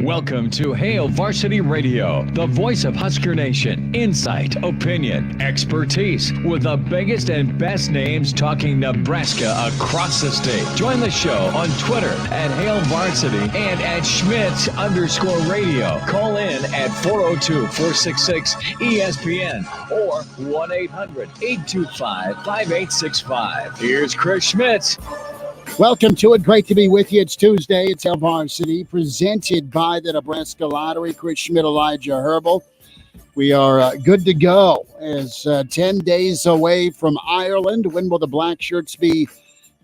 Welcome to Hail Varsity Radio, the voice of Husker Nation. Insight, opinion, expertise, with the biggest and best names talking Nebraska across the state. Join the show on Twitter at Hail Varsity and at Schmidt_radio. Call in at 402-466-ESPN or 1-800-825-5865. Here's Chris Schmidt. Welcome to it. Great to be with you. It's Tuesday. It's Hail Varsity, presented by the Nebraska Lottery. Coach Schmidt and Elijah Herbel. We are good to go as 10 days away from Ireland. When will the Blackshirts be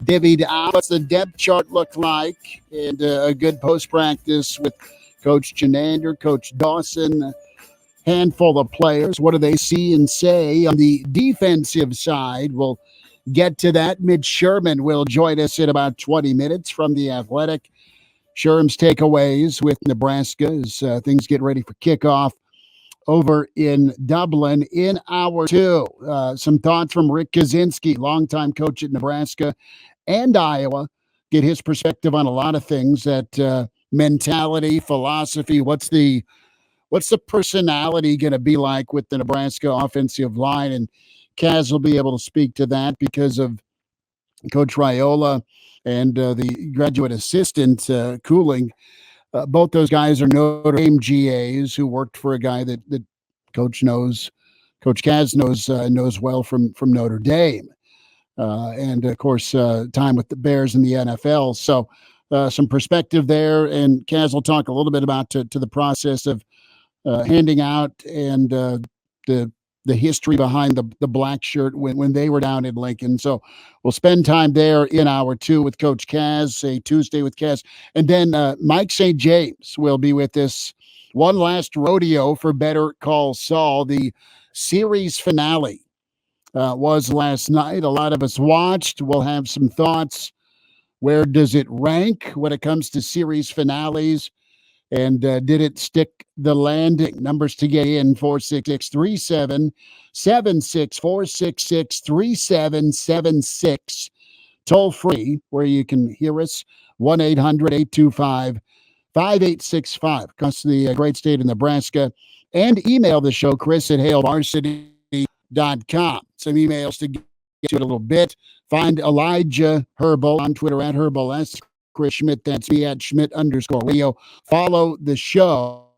divvied out? What's the depth chart look like? And a good post-practice with Coach Chinander, Coach Dawson, handful of players. What do they see and say on the defensive side? We'll get to that. Mitch Sherman will join us in about 20 minutes from The Athletic. Sherm's takeaways with Nebraska as things get ready for kickoff over in Dublin in hour two. Some thoughts from Rick Kaczenski, longtime coach at Nebraska and Iowa. Get his perspective on a lot of things, that mentality, philosophy. What's the personality going to be like with the Nebraska offensive line? And Kaz will be able to speak to that because of Coach Raiola and the graduate assistant, Cooling. Both those guys are Notre Dame GAs who worked for a guy that Coach Kaz knows well from Notre Dame. And, of course, time with the Bears in the NFL. So some perspective there. And Kaz will talk a little bit about to the process of handing out and the history behind the black shirt when they were down in Lincoln. So we'll spend time there in hour two with Coach Kaz, a Tuesday with Kaz. And then Mike St. James will be with us. One last rodeo for Better Call Saul. The series finale was last night. A lot of us watched. We'll have some thoughts. Where does it rank when it comes to series finales? And did it stick the landing? Numbers to get in, 466-3776, 466-3776. Toll free, where you can hear us, 1-800-825-5865. Across the great state of Nebraska. And email the show, chris@hailvarsity.com. Some emails to get to it a little bit. Find Elijah Herbel on Twitter at Herbel. Chris Schmidt, that's me at Schmidt_radio. Follow the show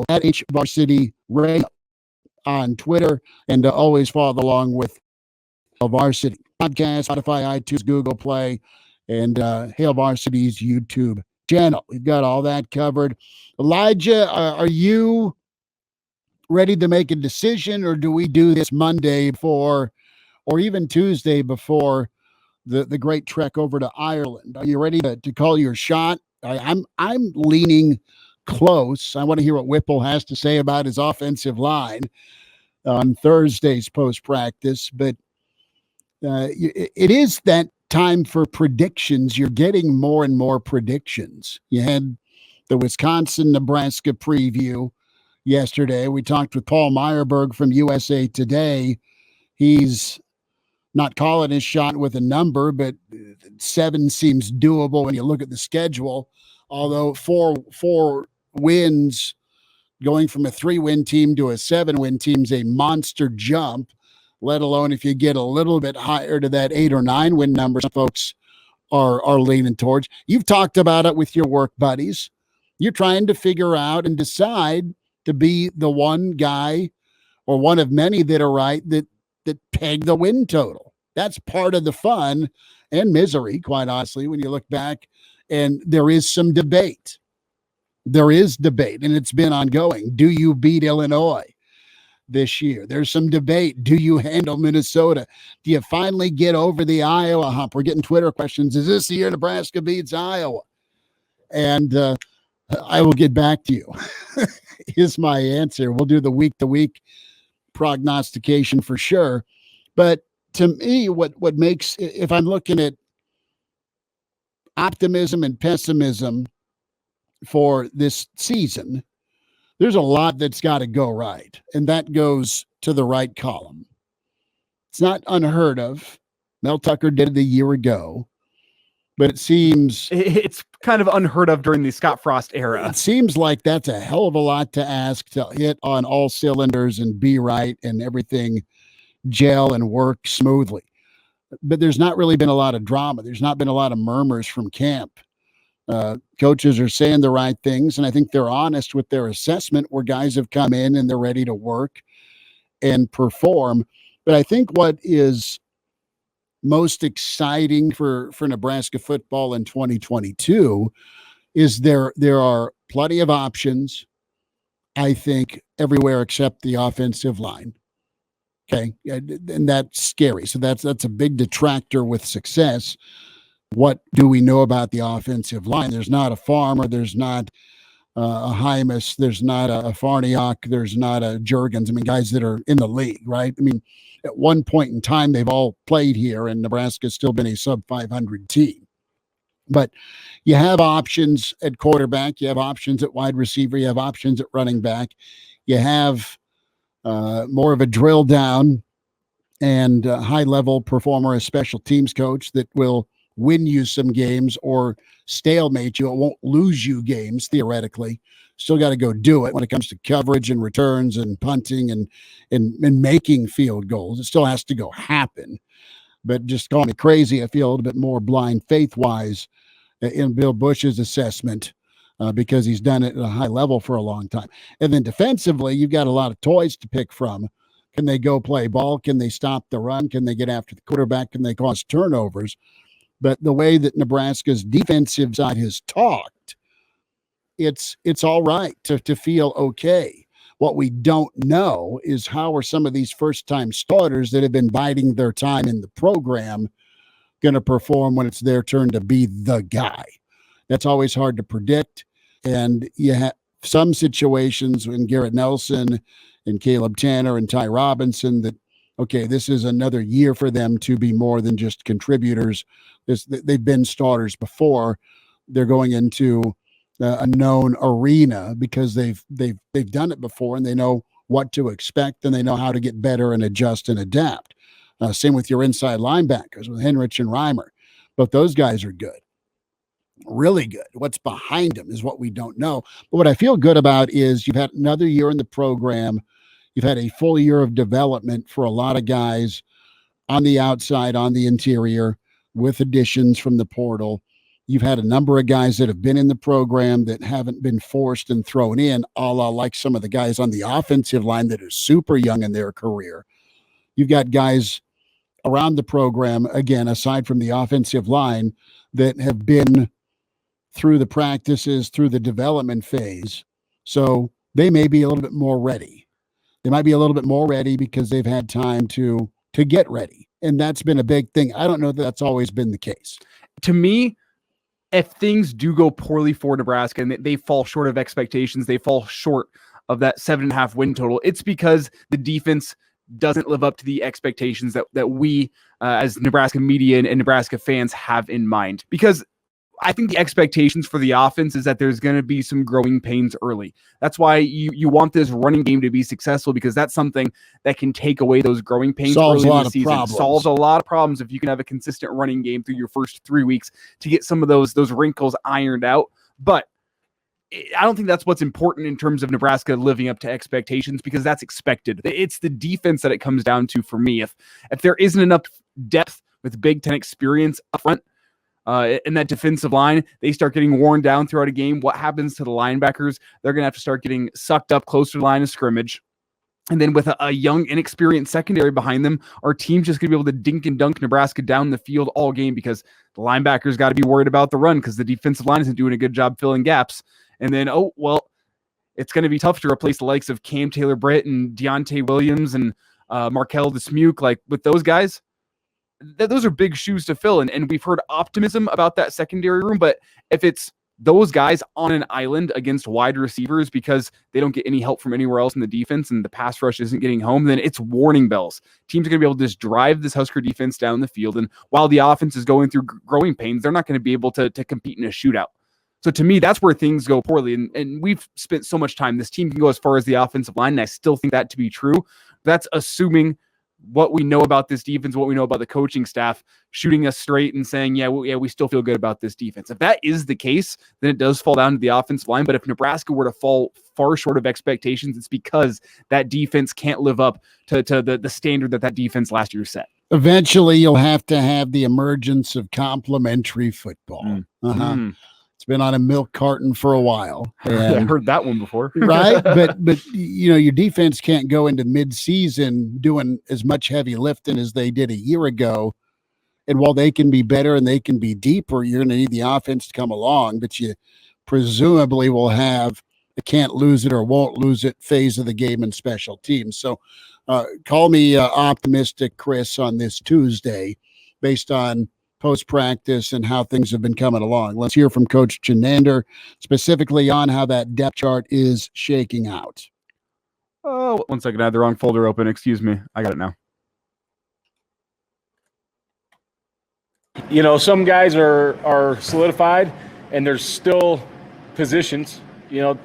at Varsity Radio on Twitter, and always follow along with Varsity Podcast, Spotify, iTunes, Google Play, and Hail Varsity's YouTube channel. We've got all that covered. Elijah, are you ready to make a decision, or do we do this Monday before, or even Tuesday before the great trek over to Ireland? Are you ready to call your shot? I'm leaning close. I want to hear what Whipple has to say about his offensive line on Thursday's post-practice, but it is that time for predictions. You're getting more and more predictions. You had the Wisconsin-Nebraska preview yesterday. We talked with Paul Meyerberg from USA Today. He's not calling his shot with a number, but 7 seems doable when you look at the schedule. Although four wins, going from a 3-win team to a 7-win team is a monster jump, let alone if you get a little bit higher to that 8 or 9 win numbers folks are leaning towards. You've talked about it with your work buddies. You're trying to figure out and decide to be the one guy or one of many that are right that peg the win total. That's part of the fun and misery, quite honestly, when you look back. And there is some debate. There is debate, and it's been ongoing. Do you beat Illinois this year? There's some debate. Do you handle Minnesota? Do you finally get over the Iowa hump? We're getting Twitter questions. Is this the year Nebraska beats Iowa? And I will get back to you. Is my answer. We'll do the week-to-week prognostication for sure. But to me, what makes, if I'm looking at optimism and pessimism for this season, there's a lot that's got to go right, and that goes to the right column. It's not unheard of. Mel Tucker did it a year ago, but it seems it's kind of unheard of during the Scott Frost era. It seems like that's a hell of a lot to ask to hit on all cylinders and be right and everything gel and work smoothly. But there's not really been a lot of drama. There's not been a lot of murmurs from camp. Coaches are saying the right things, and I think they're honest with their assessment where guys have come in and they're ready to work and perform. But I think what is most exciting for Nebraska football in 2022 is there are plenty of options, I think, everywhere except the offensive line. Okay, and that's scary. So that's a big detractor with success. What do we know about the offensive line? There's not a Farmer, there's not a Hymas, there's not a Farniok, there's not a Juergens. I mean, guys that are in the league, right? I mean, at one point in time, they've all played here, and Nebraska's still been a sub-500 team. But you have options at quarterback, you have options at wide receiver, you have options at running back, you have more of a drill down and high-level performer as special teams coach that will win you some games or stalemate you. It won't lose you games, theoretically. Still got to go do it when it comes to coverage and returns and punting and making field goals. It still has to go happen. But just call me crazy, I feel a little bit more blind faith-wise in Bill Bush's assessment because he's done it at a high level for a long time. And then defensively, you've got a lot of toys to pick from. Can they go play ball? Can they stop the run? Can they get after the quarterback? Can they cause turnovers? But the way that Nebraska's defensive side has talked, it's all right to feel okay. What we don't know is how are some of these first-time starters that have been biding their time in the program going to perform when it's their turn to be the guy. That's always hard to predict. And you have some situations when Garrett Nelson and Caleb Tanner and Ty Robinson that, okay, this is another year for them to be more than just contributors. They've been starters before. They're going into a known arena because they've done it before and they know what to expect and they know how to get better and adjust and adapt. Same with your inside linebackers with Henrich and Reimer. But those guys are good. Really good. What's behind them is what we don't know. But what I feel good about is you've had another year in the program. You've had a full year of development for a lot of guys on the outside, on the interior, with additions from the portal. You've had a number of guys that have been in the program that haven't been forced and thrown in, a la like some of the guys on the offensive line that are super young in their career. You've got guys around the program, again, aside from the offensive line, that have been through the practices, through the development phase. So they may be a little bit more ready. They might be a little bit more ready because they've had time to get ready. And that's been a big thing. I don't know that that's always been the case. To me, if things do go poorly for Nebraska and they fall short of expectations, they fall short of that 7.5 win total, it's because the defense doesn't live up to the expectations that we as Nebraska media and Nebraska fans have in mind. Because I think the expectations for the offense is that there's going to be some growing pains early. That's why you want this running game to be successful, because that's something that can take away those growing pains early in the season. Solves a lot of problems if you can have a consistent running game through your first 3 weeks to get some of those wrinkles ironed out. But I don't think that's what's important in terms of Nebraska living up to expectations, because that's expected. It's the defense that it comes down to for me. If there isn't enough depth with Big Ten experience up front, in that defensive line, they start getting worn down throughout a game. What happens to the linebackers? They're going to have to start getting sucked up closer to the line of scrimmage. And then with a young, inexperienced secondary behind them, our team's just going to be able to dink and dunk Nebraska down the field all game, because the linebackers got to be worried about the run because the defensive line isn't doing a good job filling gaps. And then, it's going to be tough to replace the likes of Cam Taylor-Britt and Deontay Williams and Markel Dismuke. Like, with those guys, those are big shoes to fill. And we've heard optimism about that secondary room, but if it's those guys on an island against wide receivers because they don't get any help from anywhere else in the defense and the pass rush isn't getting home, then it's warning bells. Teams are going to be able to just drive this Husker defense down the field. And while the offense is going through growing pains, they're not going to be able to compete in a shootout. So to me, that's where things go poorly. And we've spent so much time. This team can go as far as the offensive line, and I still think that to be true. That's assuming what we know about this defense, what we know about the coaching staff, shooting us straight and saying, we still feel good about this defense. If that is the case, then it does fall down to the offensive line. But if Nebraska were to fall far short of expectations, it's because that defense can't live up to the standard that defense last year set. Eventually, you'll have to have the emergence of complementary football. It's been on a milk carton for a while. I heard that one before. Right? But your defense can't go into midseason doing as much heavy lifting as they did a year ago. And while they can be better and they can be deeper, you're going to need the offense to come along. But you presumably will have a can't lose it or won't lose it phase of the game in special teams. So call me optimistic, Chris, on this Tuesday based on post-practice and how things have been coming along. Let's hear from Coach Chinander specifically on how that depth chart is shaking out. Oh, 1 second. I had the wrong folder open. Excuse me. I got it now. Some guys are solidified, and there's still positions.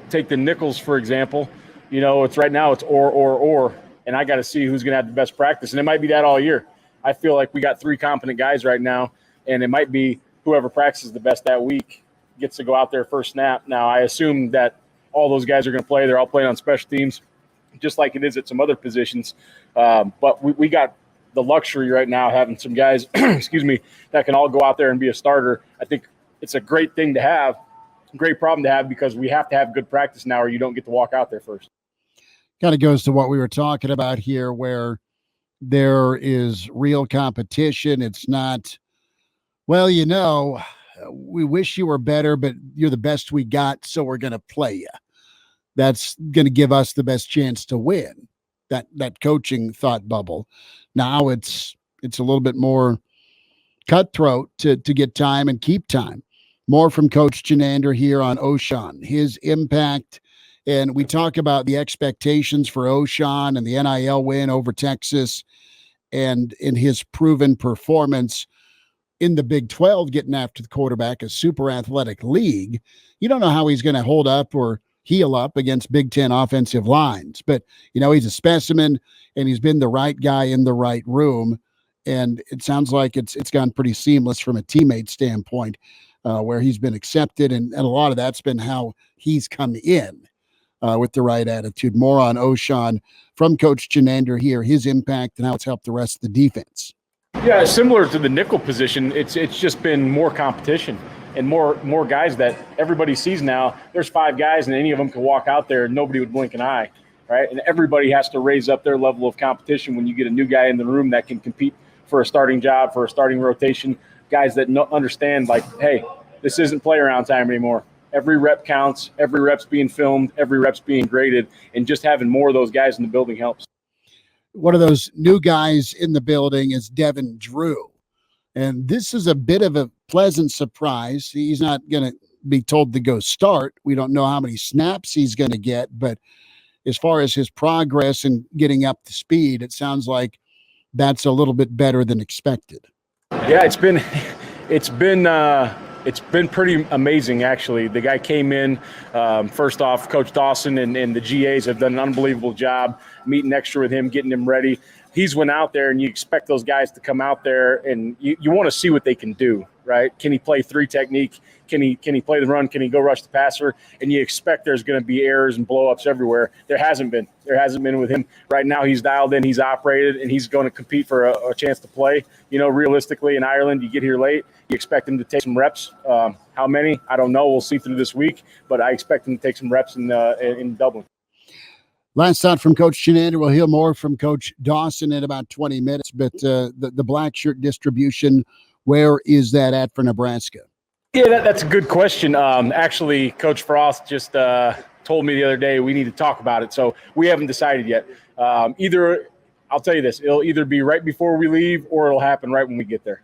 Take the nickels, for example. It's right now it's or, and I got to see who's going to have the best practice. And it might be that all year. I feel like we got 3 competent guys right now, and it might be whoever practices the best that week gets to go out there first snap. Now, I assume that all those guys are going to play. They're all playing on special teams, just like it is at some other positions. But we got the luxury right now having some guys, excuse me, that can all go out there and be a starter. I think it's a great thing to have, great problem to have, because we have to have good practice now or you don't get to walk out there first. Kind of goes to what we were talking about here, where there is real competition. It's not, well, we wish you were better, but you're the best we got, so we're going to play you. That's going to give us the best chance to win. That coaching thought bubble. Now it's a little bit more cutthroat to get time and keep time. More from Coach Chinander here on O'Shawn, his impact. And we talk about the expectations for O'Shawn and the NIL win over Texas and in his proven performance in the Big 12, getting after the quarterback, a super athletic league. You don't know how he's going to hold up or heal up against Big 10 offensive lines. But, he's a specimen, and he's been the right guy in the right room. And it sounds like it's gone pretty seamless from a teammate standpoint, where he's been accepted. And a lot of that's been how he's come in with the right attitude. More on O'Shawn from Coach Chinander here, his impact and how it's helped the rest of the defense. Yeah, similar to the nickel position, it's just been more competition and more guys that everybody sees now. There's 5 guys, and any of them can walk out there and nobody would blink an eye, right? And everybody has to raise up their level of competition when you get a new guy in the room that can compete for a starting job, for a starting rotation, guys that understand, like, hey, this isn't play around time anymore. Every rep counts, every rep's being filmed, every rep's being graded, and just having more of those guys in the building helps. One of those new guys in the building is Devin Drew. And this is a bit of a pleasant surprise. He's not going to be told to go start. We don't know how many snaps he's going to get, but as far as his progress and getting up to speed, it sounds like that's a little bit better than expected. Yeah, it's been pretty amazing, actually. The guy came in, first off, Coach Dawson and the GAs have done an unbelievable job meeting extra with him, getting him ready. He's went out there, and you expect those guys to come out there, and you want to see what they can do, right? Can he play 3 technique? Can he play the run? Can he go rush the passer? And you expect there's going to be errors and blow-ups everywhere. There hasn't been. There hasn't been with him. Right now he's dialed in, he's operated, and he's going to compete for a chance to play. Realistically, in Ireland, you get here late, you expect him to take some reps. How many? I don't know. We'll see through this week, but I expect him to take some reps in Dublin. Last thought from Coach Chinander. We'll hear more from Coach Dawson in about 20 minutes. But the Blackshirt distribution, where is that at for Nebraska? Yeah, that's a good question. Actually, Coach Frost just told me the other day we need to talk about it. So we haven't decided yet. Either, I'll tell you this, it'll either be right before we leave or it'll happen right when we get there.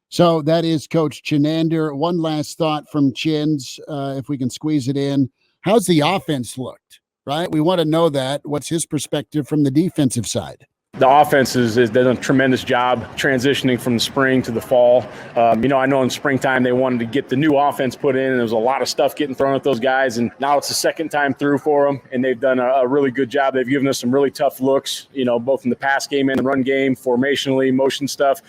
So that is Coach Chinander. One last thought from Chins, if we can squeeze it in. How's the offense looked? Right? We want to know that. What's his perspective from the defensive side? The offense has done a tremendous job transitioning from the spring to the fall. I know in springtime they wanted to get the new offense put in, and there was a lot of stuff getting thrown at those guys, and now it's the second time through for them, and they've done a really good job. They've given us some really tough looks, both in the pass game and the run game, formationally, motion stuff.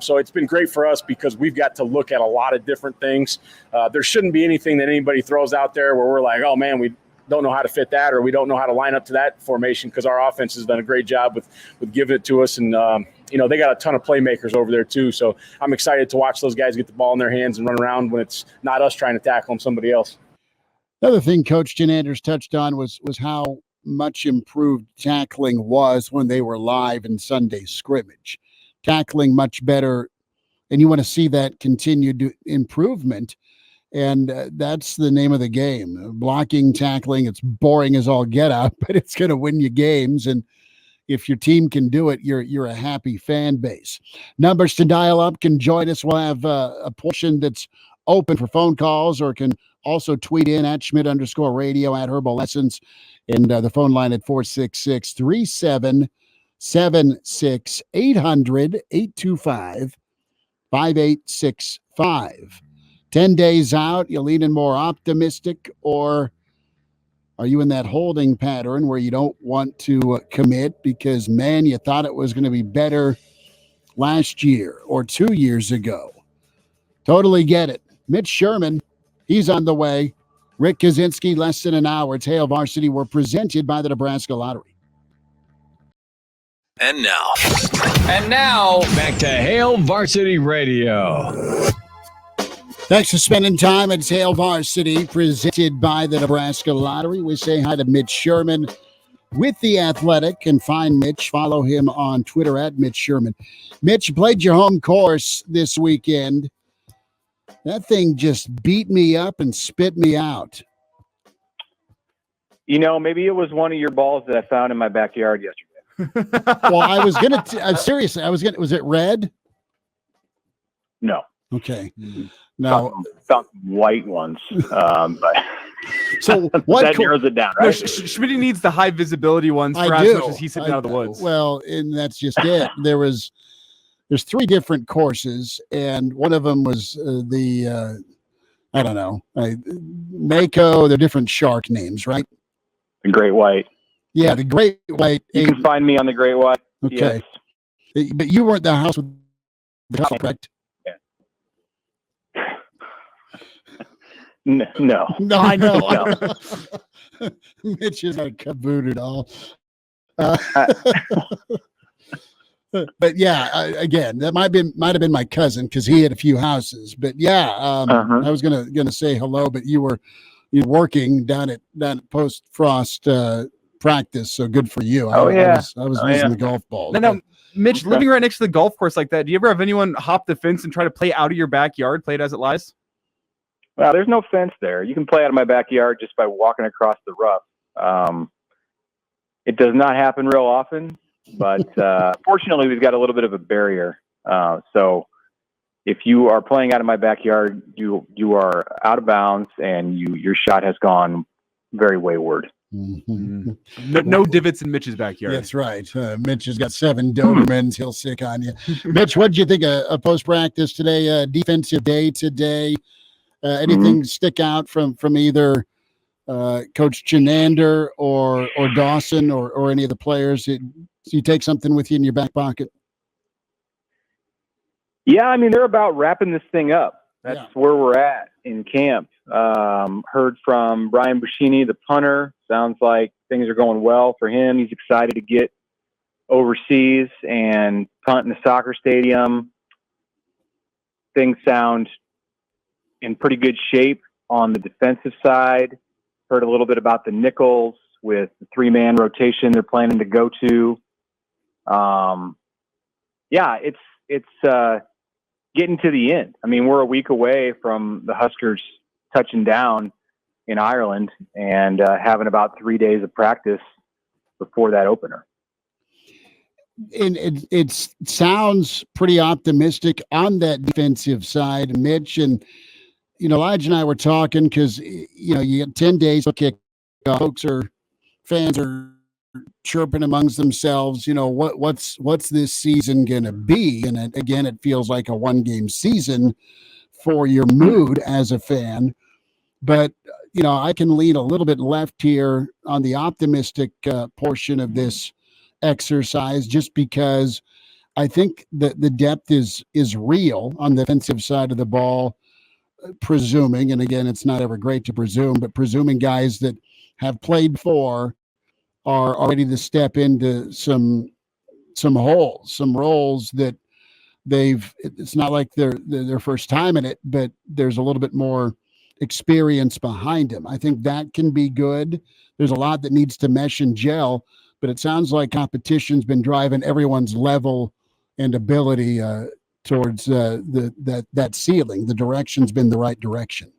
So it's been great for us because we've got to look at a lot of different things. There shouldn't be anything that anybody throws out there where we're like, oh, man, we don't know how to fit that, or we don't know how to line up to that formation, because our offense has done a great job with giving it to us. And, they got a ton of playmakers over there too. So I'm excited to watch those guys get the ball in their hands and run around when it's not us trying to tackle them, somebody else. Another thing Coach Chinander's touched on was how much improved tackling was when they were live in Sunday scrimmage. Tackling much better, and you want to see that continued improvement. And that's the name of the game. Blocking, tackling, it's boring as all get out, but it's going to win you games. And if your team can do it, you're a happy fan base. Numbers to dial up can join us. We'll have a portion that's open for phone calls, or can also tweet in at Schmidt_radio, at Herbal Lessons, and the phone line at 466-3776, 800-825-5865. 10 days out, you leaning more optimistic, or are you in that holding pattern where you don't want to commit because, man, you thought it was going to be better last year or 2 years ago? Totally get it. Mitch Sherman, he's on the way. Rick Kaczenski, less than an hour. It's Hail Varsity. We're presented by the Nebraska Lottery. And now, back to Hail Varsity Radio. Thanks for spending time at Hail Varsity, presented by the Nebraska Lottery. We say hi to Mitch Sherman with The Athletic, and find Mitch. Follow him on Twitter at Mitch Sherman. Mitch, you played your home course this weekend. That thing just beat me up and spit me out. Maybe it was one of your balls that I found in my backyard yesterday. Well, I was going to, I'm serious. Was it red? No. Okay. No. Found white ones. But so what that narrows it down, right? No, Schmidt needs the high visibility ones for as much as he's sitting out of the woods. Well, and that's just it. There's 3 different courses, and one of them was Mako. They're different shark names, right? The great white. Yeah, the great white. You can find me on the great white. Okay. Yes. But you weren't at the house with the couple, correct? No. No, I know. No. Mitch is like kabooted all. But yeah, again, that might have been my cousin, because he had a few houses. But yeah, I was gonna say hello, but you're working down at post frost practice, so good for you. I was losing the golf ball. No, Mitch, living right next to the golf course like that, do you ever have anyone hop the fence and try to play out of your backyard, play it as it lies? Well, there's no fence there. You can play out of my backyard just by walking across the rough. It does not happen real often, but fortunately, we've got a little bit of a barrier. So if you are playing out of my backyard, you are out of bounds, and your shot has gone very wayward. Mm-hmm. No divots in Mitch's backyard. That's right. Mitch has got 7 Dobermans. He'll sick on you. Mitch, what did you think of post practice today? Defensive day today. Anything stick out from either Coach Chinander or Dawson or any of the players? Do you take something with you in your back pocket? Yeah, I mean, they're about wrapping this thing up. That's where we're at in camp. Heard from Brian Buschini, the punter. Sounds like things are going well for him. He's excited to get overseas and punt in the soccer stadium. Things sound in pretty good shape on the defensive side. Heard a little bit about the nickels with the 3-man rotation they're planning to go to. It's getting to the end. I mean, we're a week away from the Huskers touching down in Ireland and having about 3 days of practice before that opener. And it sounds pretty optimistic on that defensive side, Mitch. And, Elijah and I were talking because, you get 10 days of kick. Fans are chirping amongst themselves, what's this season going to be? And it feels like a 1-game season for your mood as a fan. But, I can lean a little bit left here on the optimistic portion of this exercise, just because I think that the depth is real on the defensive side of the ball, presuming, and again, it's not ever great to presume, but presuming guys that have played before are ready to step into some holes, some roles that it's not like they're their first time in it, but there's a little bit more experience behind them. I think that can be good. There's a lot that needs to mesh and gel, but it sounds like competition's been driving everyone's level and ability towards that ceiling. The direction's been the right direction.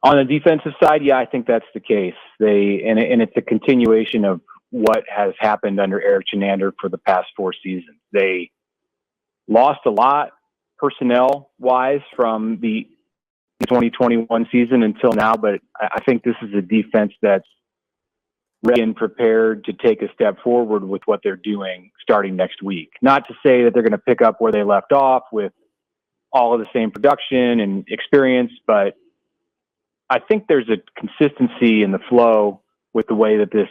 On the defensive side, yeah, I think that's the case. And it's a continuation of what has happened under Eric Chinander for the past 4 seasons. They lost a lot personnel-wise from the 2021 season until now, but I think this is a defense that's ready and prepared to take a step forward with what they're doing starting next week. Not to say that they're going to pick up where they left off with all of the same production and experience, but I think there's a consistency in the flow with the way that this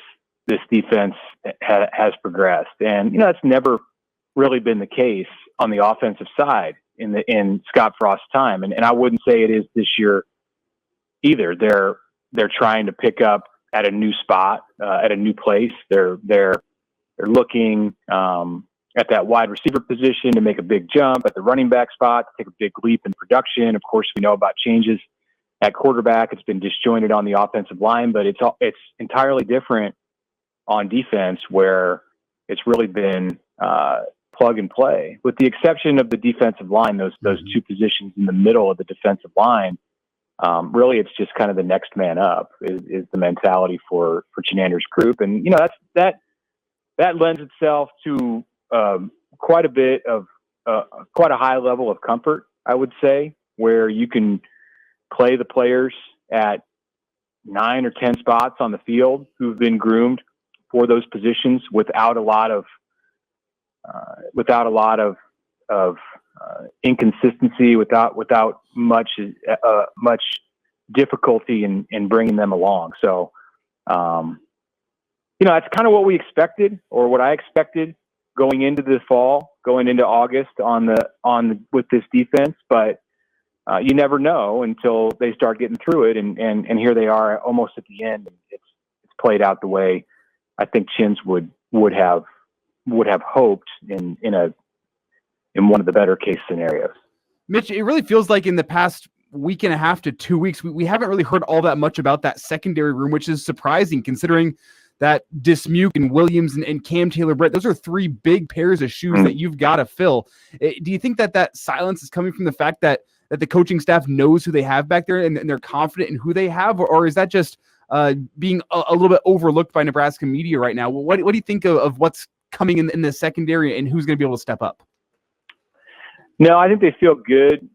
defense has progressed. And, that's never really been the case on the offensive side in Scott Frost's time. And I wouldn't say it is this year either. They're trying to pick up at a new spot, at a new place. They're looking at that wide receiver position to make a big jump, at the running back spot to take a big leap in production. Of course, we know about changes at quarterback. It's been disjointed on the offensive line, but it's entirely different on defense, where it's really been plug and play, with the exception of the defensive line. Those 2 positions in the middle of the defensive line, really, it's just kind of the next man up is the mentality for Chinander's group, and that lends itself to quite a high level of comfort, I would say, where you can play the players at 9 or 10 spots on the field who've been groomed for those positions without a lot of inconsistency, without much difficulty in bringing them along. So, that's kind of what we expected, or what I expected going into the fall, going into August with this defense. But you never know until they start getting through it, and here they are almost at the end. It's played out the way I think Chins would have hoped in one of the better case scenarios. Mitch, it really feels like in the past week and a half to 2 weeks, we haven't really heard all that much about that secondary room, which is surprising considering that Dismuke and Williams and Cam Taylor-Britt, those are 3 big pairs of shoes that you've got to fill. Do you think that silence is coming from the fact that the coaching staff knows who they have back there and they're confident in who they have, or is that just being a little bit overlooked by Nebraska media right now? What do you think of what's coming in the secondary and who's going to be able to step up? No, I think they feel good,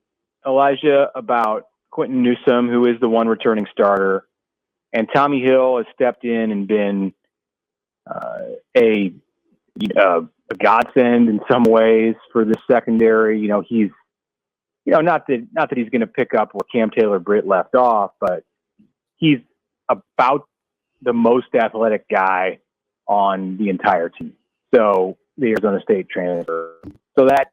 Elijah, about Quentin Newsome, who is the one returning starter, and Tommy Hill has stepped in and been a godsend in some ways for the secondary. He's not that he's going to pick up where Cam Taylor-Britt left off, but he's about the most athletic guy on the entire team. So the Arizona State transfer. So that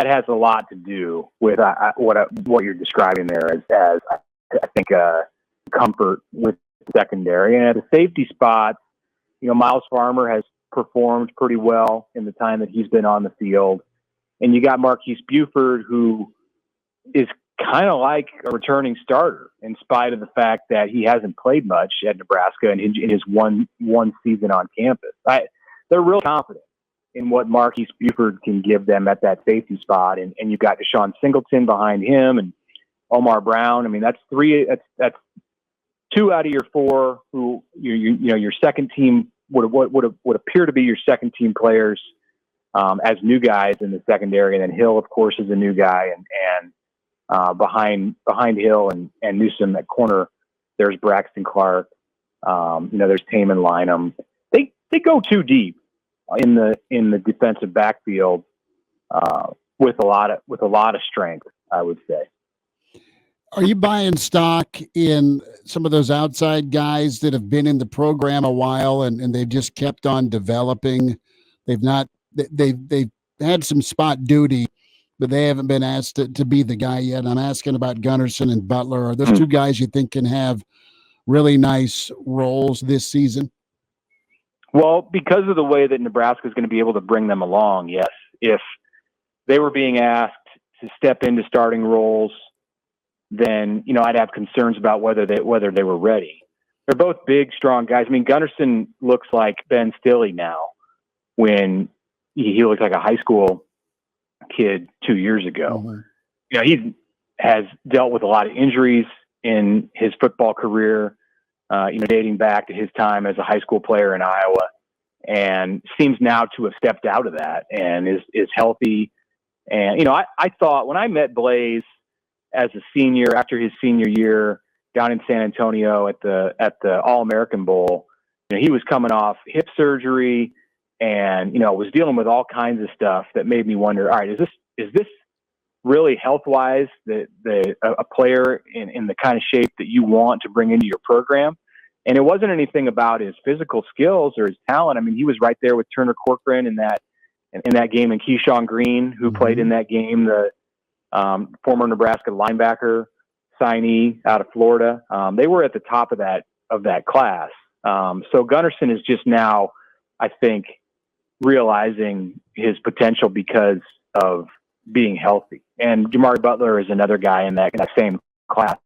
has a lot to do with what you're describing there as I think comfort with the secondary. And at the safety spot, Miles Farmer has performed pretty well in the time that he's been on the field. And you got Marquise Buford, who is kind of like a returning starter in spite of the fact that he hasn't played much at Nebraska in his one season on campus. They're real confident in what Marquise Buford can give them at that safety spot. And you've got Deshaun Singleton behind him and Omar Brown. I mean, that's 2 out of your 4 who your second team would appear to be your second team players as new guys in the secondary. And then Hill, of course, is a new guy, and behind Hill and Newsome at corner, there's Braxton Clark, There's Taman Lynham. They go too deep in the defensive backfield with a lot of strength, I would say. Are you buying stock in some of those outside guys that have been in the program a while and they've just kept on developing? They've had some spot duty, but they haven't been asked to be the guy yet. I'm asking about Gunnarsson and Butler. Are those two guys you think can have really nice roles this season? Well, because of the way that Nebraska is going to be able to bring them along, yes. If they were being asked to step into starting roles, then I'd have concerns about whether they were ready. They're both big, strong guys. I mean, Gunnarsson looks like Ben Stilley now, when he looked like a high school kid 2 years ago. Mm-hmm. He has dealt with a lot of injuries in his football career, dating back to his time as a high school player in Iowa, and seems now to have stepped out of that and is healthy. And, I thought when I met Blaze as a senior after his senior year down in San Antonio at the All-American Bowl, he was coming off hip surgery and, was dealing with all kinds of stuff that made me wonder, all right, is this really health-wise a player in the kind of shape that you want to bring into your program? And it wasn't anything about his physical skills or his talent. I mean, he was right there with Turner Corcoran in that game, and Keyshawn Green, who played in that game, the former Nebraska linebacker signee out of Florida. They were at the top of that class. So Gunnarsson is just now, I think, realizing his potential because of being healthy. And Jamari Butler is another guy in that same class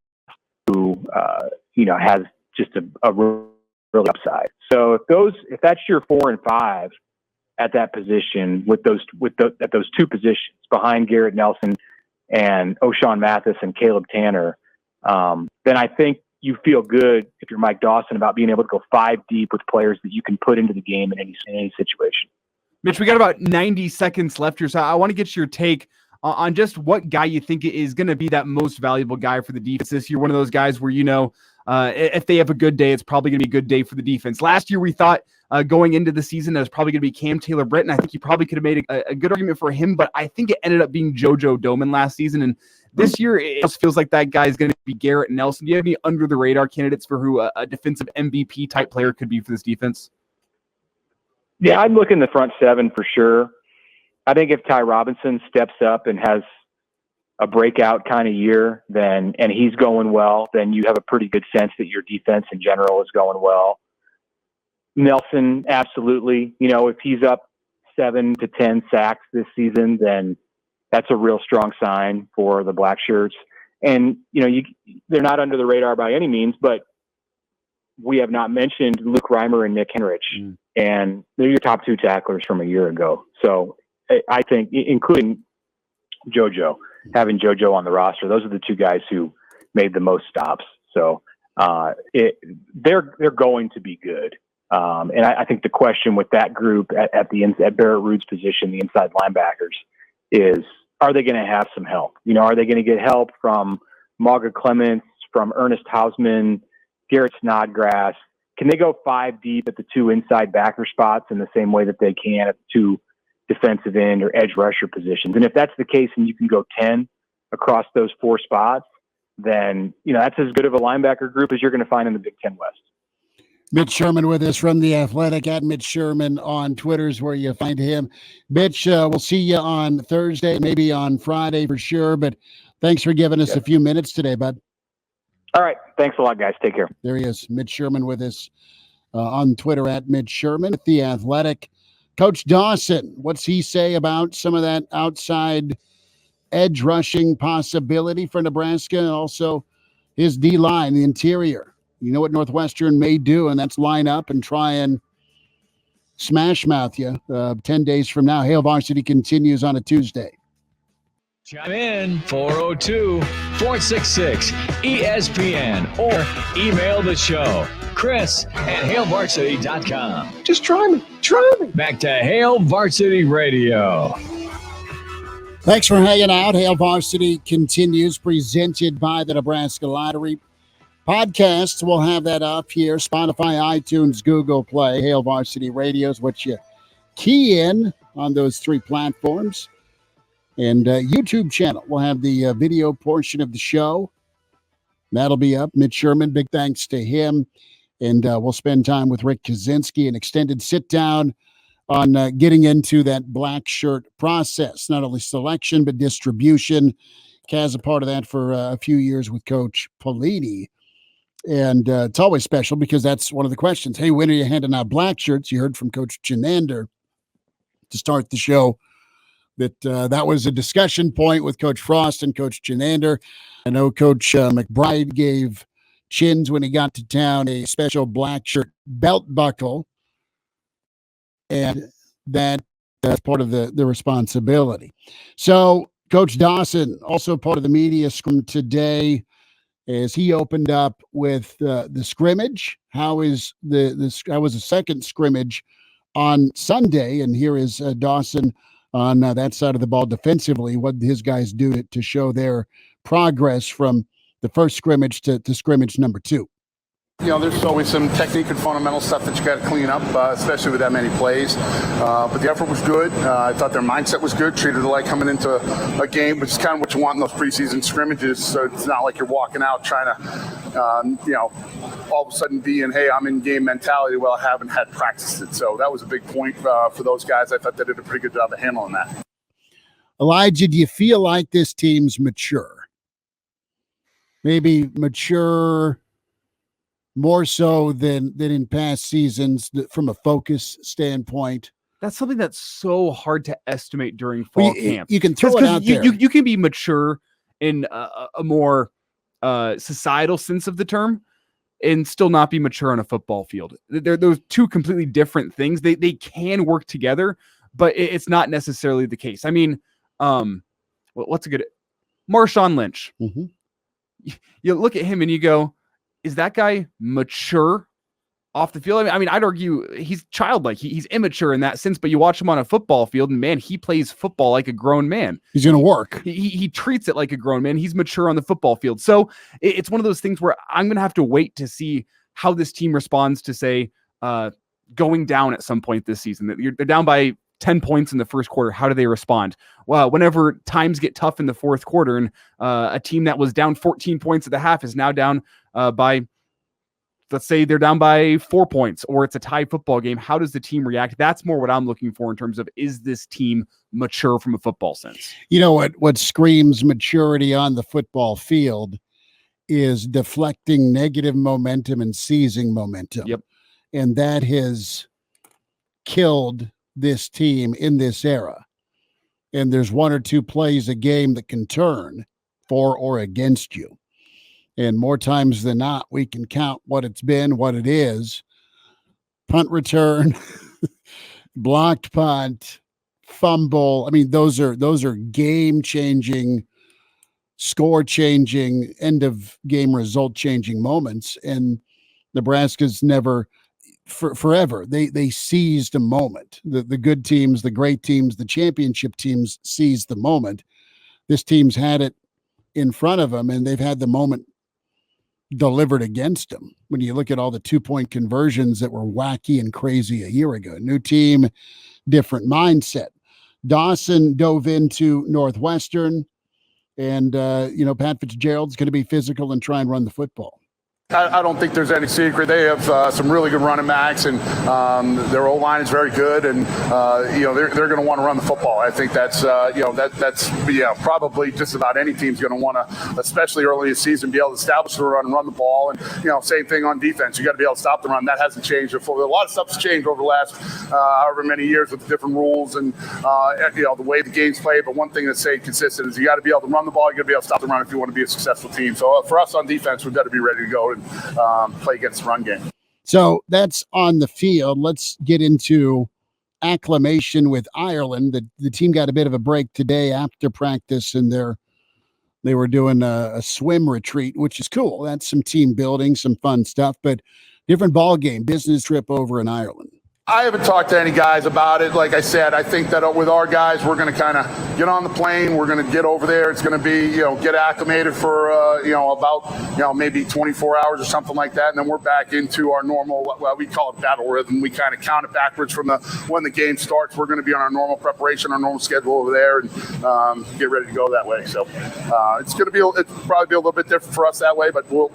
who, has just a real upside. So if that's your 4 and 5 at that position at those two positions behind Garrett Nelson and O'Shawn Mathis and Caleb Tanner, then I think you feel good if you're Mike Dawson about being able to go 5 deep with players that you can put into the game in any situation. Mitch, we got about 90 seconds left here, so I want to get your take on just what guy you think is going to be that most valuable guy for the defense this year. One of those guys where, if they have a good day, it's probably going to be a good day for the defense. Last year, we thought going into the season that it was probably going to be Cam Taylor-Britt. I think you probably could have made a good argument for him, but I think it ended up being JoJo Domann last season. And this year, it just feels like that guy is going to be Garrett Nelson. Do you have any under-the-radar candidates for who a defensive MVP-type player could be for this defense? Yeah, I'd look in the front 7 for sure. I think if Ty Robinson steps up and has a breakout kind of year, and he's going well, then you have a pretty good sense that your defense in general is going well. Nelson, absolutely. If he's up 7 to 10 sacks this season, then that's a real strong sign for the Blackshirts. And, they're not under the radar by any means, but we have not mentioned Luke Reimer and Nick Henrich, and they're your top 2 tacklers from a year ago. So I think, including having JoJo on the roster, those are the 2 guys who made the most stops. So they're going to be good. And I think the question with that group at Barrett Ruud's position, the inside linebackers, is, are they going to have some help? Are they going to get help from Maga Clements, from Ernest Hausman, Garrett Snodgrass? Can they go 5 deep at the 2 inside backer spots in the same way that they can at the 2 defensive end or edge rusher positions? And if that's the case and you can go 10 across those 4 spots, then, that's as good of a linebacker group as you're going to find in the Big Ten West. Mitch Sherman with us from The Athletic, at Mitch Sherman on Twitter is where you find him. Mitch, we'll see you on Thursday, maybe on Friday for sure, but thanks for giving us a few minutes today, bud. All right. Thanks a lot, guys. Take care. There he is, Mitch Sherman with us on Twitter at Mitch Sherman at The Athletic. Coach Dawson, what's he say about some of that outside edge rushing possibility for Nebraska, and also his D-line, the interior? You know what Northwestern may do, and that's line up and try and smash mouth you 10 days from now. Hail Varsity continues on a Tuesday. Chime in 402-466-ESPN or email the show, Chris@HailVarsity.com. Just try me. Back to Hail Varsity Radio. Thanks for hanging out. Hail Varsity continues, presented by the Nebraska Lottery. Podcasts, we'll have that up here. Spotify, iTunes, Google Play, Hail Varsity Radio is what you key in on those three platforms. And YouTube channel, we'll have the video portion of the show. That'll be up. Mitch Sherman, big thanks to him. And we'll spend time with Rick Kaczenski, an extended sit-down on getting into that black shirt process, not only selection, but distribution. Kaz a part of that for a few years with Coach Pelini. And it's always special because that's one of the questions. Hey, when are you handing out black shirts? You heard from Coach Chinander to start the show that was a discussion point with Coach Frost and Coach Chinander. I know Coach McBride gave Chins, when he got to town, a special black shirt belt buckle. And that's part of the responsibility. So Coach Dawson, also part of the media scrum today, as he opened up with the scrimmage. How was the second scrimmage on Sunday? And here is Dawson on that side of the ball defensively. What did his guys do to show their progress from the first scrimmage to scrimmage number 2? You know, there's always some technique and fundamental stuff that you got to clean up, especially with that many plays. But the effort was good. I thought their mindset was good, treated it like coming into a game, which is kind of what you want in those preseason scrimmages. So it's not like you're walking out trying to, all of a sudden be in, hey, I'm in game mentality. Well, I haven't had practiced it. So that was a big point for those guys. I thought they did a pretty good job of handling that. Elijah, do you feel like this team's mature? Maybe mature more so than in past seasons from a focus standpoint? That's something that's so hard to estimate during fall camp. You can throw it out there. You can be mature in a more societal sense of the term and still not be mature on a football field. They're those two completely different things. They can work together, but it's not necessarily the case. I mean, what's a good Marshawn Lynch? Mm-hmm. You look at him and you go, is that guy mature off the field? I mean, I'd argue he's childlike. He's immature in that sense, but you watch him on a football field and man, he plays football like a grown man. He's going to work. He treats it like a grown man. He's mature on the football field. So it's one of those things where I'm going to have to wait to see how this team responds to, say, going down at some point this season. They're down by 10 points in the first quarter. How do they respond? Well, whenever times get tough in the fourth quarter and a team that was down 14 points at the half is now down by, let's say they're down by 4 points or it's a tie football game. How does the team react? That's more what I'm looking for in terms of, is this team mature from a football sense? You know what screams maturity on the football field is deflecting negative momentum and seizing momentum. Yep. And that has killed this team in this era. And there's one or two plays a game that can turn for or against you. And more times than not, we can count what it's been, what it is. Punt return, blocked punt, fumble. I mean, those are game-changing, score-changing, end-of-game result-changing moments. And Nebraska's never, forever, they seized a moment. The good teams, the great teams, the championship teams seized the moment. This team's had it in front of them, and they've had the moment delivered against them. When you look at all the 2-point conversions that were wacky and crazy a year ago, new team, different mindset. Dawson dove into Northwestern, and Pat Fitzgerald's going to be physical and try and run the football. I don't think there's any secret. They have some really good running backs, and their O-line is very good, and they're going to want to run the football. I think that's probably just about any team's going to want to, especially early in the season, be able to establish the run and run the ball. And same thing on defense. You got to be able to stop the run. That hasn't changed. A lot of stuff's changed over the last however many years with different rules and the way the game's played. But one thing that's stayed consistent is you got to be able to run the ball. You got to be able to stop the run if you want to be a successful team. So for us on defense, we've got to be ready to go and play against the run game. So that's on the field. Let's get into acclimation with Ireland. The team got a bit of a break today after practice, and they were doing a swim retreat, which is cool. That's some team building, some fun stuff, but different ball game, business trip over in Ireland. I haven't talked to any guys about it. Like I said, I think that with our guys, we're going to kind of get on the plane. We're going to get over there. It's going to be, get acclimated for, about, maybe 24 hours or something like that. And then we're back into our normal, well, we call it battle rhythm. We kind of count it backwards from when the game starts. We're going to be on our normal preparation, our normal schedule over there, and get ready to go that way. So it's going to be, it's probably be a little bit different for us that way, but we'll,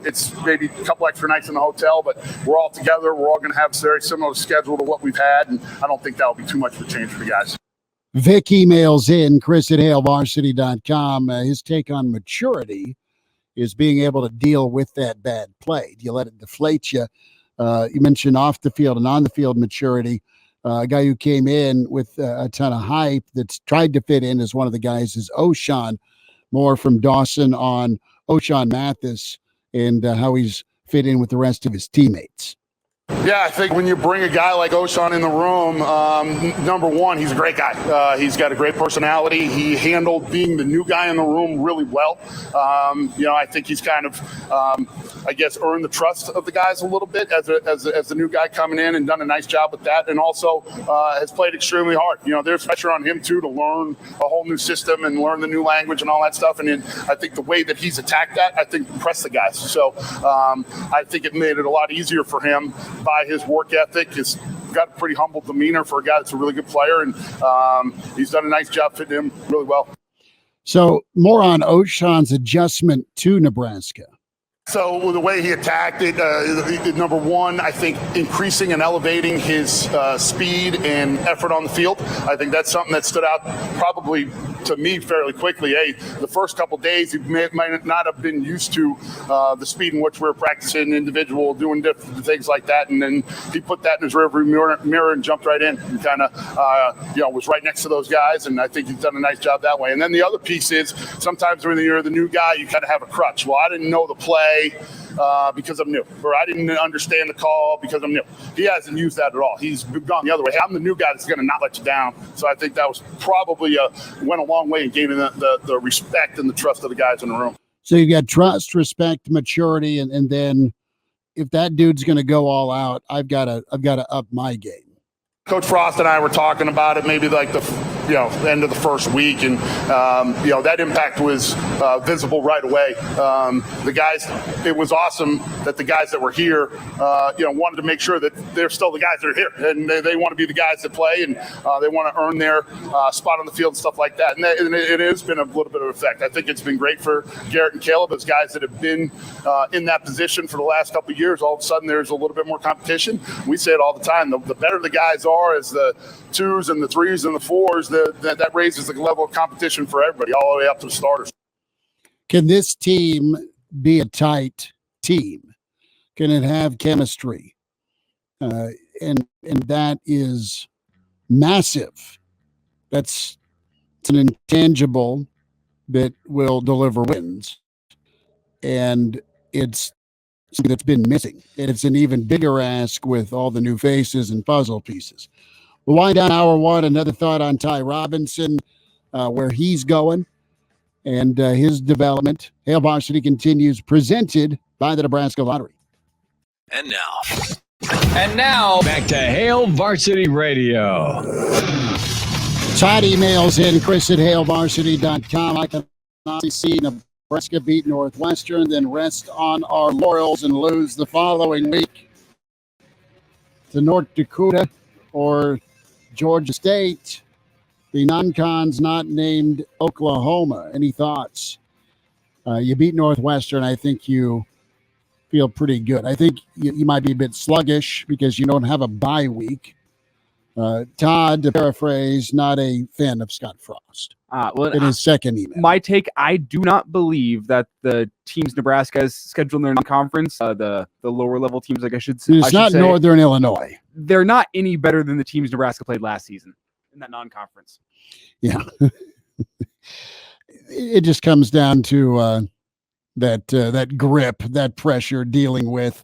it's maybe a couple extra nights in the hotel, but we're all together. We're all going to have very similar schedule to what we've had, and I don't think that'll be too much of a change for the guys. Vic emails in, Chris at HailVarsity.com. His take on maturity is being able to deal with that bad play. Do you let it deflate you? You mentioned off the field and on the field maturity. A guy who came in with a ton of hype that's tried to fit in as one of the guys is O'Shawn. More from Dawson on O'Shawn Mathis and how he's fit in with the rest of his teammates. Yeah, I think when you bring a guy like O'Shawn in the room, number one, he's a great guy. He's got a great personality. He handled being the new guy in the room really well. I think he's kind of, earned the trust of the guys a little bit as the new guy coming in and done a nice job with that. And also has played extremely hard. There's pressure on him, too, to learn a whole new system and learn the new language and all that stuff. And then I think the way that he's attacked that, I think impressed the guys. So I think it made it a lot easier for him by his work ethic. He's got a pretty humble demeanor for a guy that's a really good player, and he's done a nice job fitting him really well. So more on O'Shawn's adjustment to Nebraska. So the way he attacked it, number one, I think increasing and elevating his speed and effort on the field. I think that's something that stood out probably to me fairly quickly. The first couple of days, he might not have been used to the speed in which we were practicing individual, doing different things like that. And then he put that in his rearview mirror and jumped right in and kind of, was right next to those guys. And I think he's done a nice job that way. And then the other piece is sometimes when you're the new guy, you kind of have a crutch. Well, I didn't know the play because I'm new, or I didn't understand the call because I'm new. He hasn't used that at all. He's gone the other way. Hey, I'm the new guy that's going to not let you down. So I think that was probably went a long way in gaining the respect and the trust of the guys in the room. So you've got trust, respect, maturity, and then if that dude's going to go all out, I've got to up my game. Coach Frost and I were talking about it maybe like the end of the first week, and that impact was visible right away. The guys, it was awesome that the guys that were here, wanted to make sure that they're still the guys that are here, and they want to be the guys that play, and they want to earn their spot on the field and stuff like that. And it has been a little bit of effect. I think it's been great for Garrett and Caleb as guys that have been in that position for the last couple of years. All of a sudden, there's a little bit more competition. We say it all the time. The better the guys are as the 2s and the 3s and the 4s, that raises the level of competition for everybody, all the way up to the starters. Can this team be a tight team? Can it have chemistry? And that is massive. It's an intangible that will deliver wins. And it's something that's been missing. And it's an even bigger ask with all the new faces and puzzle pieces. We'll wind down hour one. Another thought on Ty Robinson, where he's going and his development. Hail Varsity continues, presented by the Nebraska Lottery. And now, back to Hail Varsity Radio. Todd emails in, Chris at HailVarsity.com. I can honestly see Nebraska beat Northwestern, then rest on our laurels and lose the following week to North Dakota or Georgia State. The non-cons not named Oklahoma. Any thoughts? You beat Northwestern. I think you feel pretty good. I think you might be a bit sluggish because you don't have a bye week. Todd, to paraphrase, not a fan of Scott Frost. In his second email. My take, I do not believe that the teams Nebraska has scheduled in their non-conference, the lower level teams, like I should say. It's not Northern Illinois. They're not any better than the teams Nebraska played last season in that non-conference. Yeah. It just comes down to that grip, that pressure dealing with.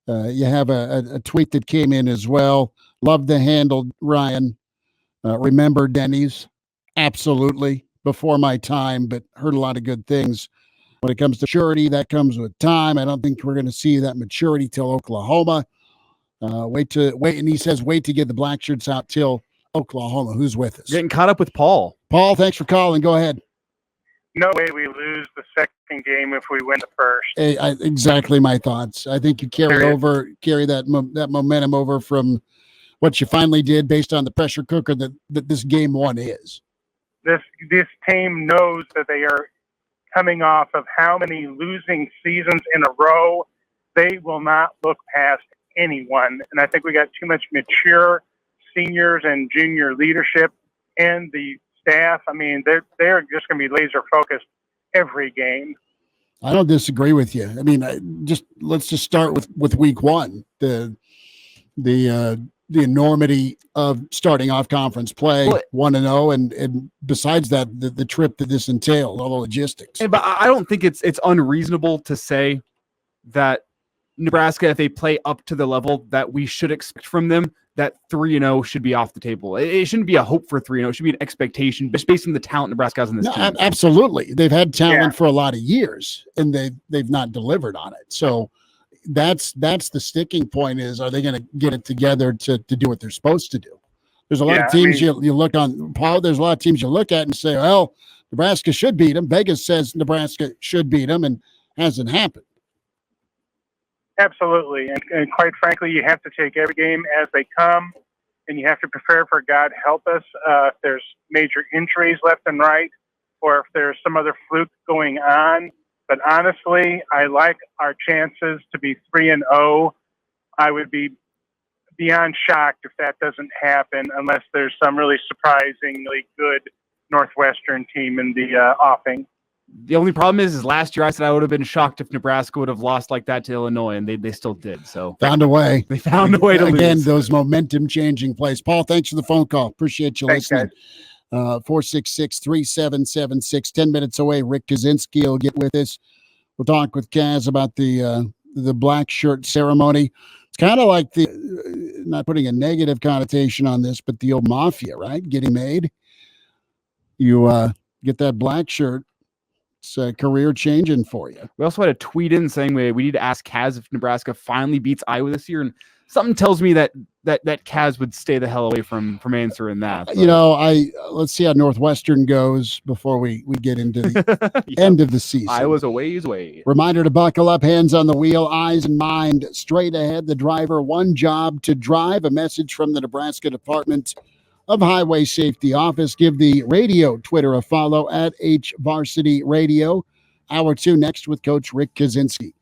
You have a tweet that came in as well. Love the handle, Ryan. Remember Denny's? Absolutely. Before my time, but heard a lot of good things. When it comes to maturity, that comes with time. I don't think we're going to see that maturity till Oklahoma. Wait, and he says, wait to get the Blackshirts out till Oklahoma. Who's with us? Getting caught up with Paul. Paul, thanks for calling. Go ahead. No way we lose the second game if we win the first. Hey, exactly my thoughts. I think you carry that momentum over from what you finally did based on the pressure cooker that this game one is. This team knows that they are coming off of how many losing seasons in a row. They will not look past anyone. And I think we got too much mature seniors and junior leadership and the staff. I mean, they're just going to be laser focused every game. I don't disagree with you. I mean, let's just start with week one. The enormity of starting off conference play, 1-0, and besides that, the trip that this entailed, all the logistics. But I don't think it's unreasonable to say that Nebraska, if they play up to the level that we should expect from them, that 3-0 should be off the table. It shouldn't be a hope for 3-0. It should be an expectation just based on the talent Nebraska has in this team. Absolutely. They've had talent for a lot of years, and they've not delivered on it. So that's the sticking point is, are they going to get it together to do what they're supposed to do? There's a lot of teams you look on, Paul, there's a lot of teams you look at and say, well, Nebraska should beat them. Vegas says Nebraska should beat them, and hasn't happened. Absolutely. And quite frankly, you have to take every game as they come, and you have to prepare for God help us if there's major injuries left and right, or if there's some other fluke going on. But honestly, I like our chances to be 3-0. I would be beyond shocked if that doesn't happen unless there's some really surprisingly good Northwestern team in the offing. The only problem is last year I said I would have been shocked if Nebraska would have lost like that to Illinois, and they still did. So found a way. They found a way to again, lose. Those momentum-changing plays. Paul, thanks for the phone call. Appreciate you listening. 466-3776. 10 minutes away. Rick Kaczenski will get with us. We'll talk with Kaz about the black shirt ceremony. It's kind of like not putting a negative connotation on this, but the old mafia, right? Getting made. You get that black shirt. It's career changing for you. We also had a tweet in saying we need to ask Kaz if Nebraska finally beats Iowa this year, and something tells me that Kaz would stay the hell away from answering that. But. Let's see how Northwestern goes before we get into the end of the season. Iowa's a ways away. Reminder to buckle up, hands on the wheel, eyes and mind straight ahead. The driver, one job to drive. A message from the Nebraska Department of Highway Safety Office. Give the radio Twitter a follow at Varsity Radio. Hour 2 next with Coach Rick Kaczenski.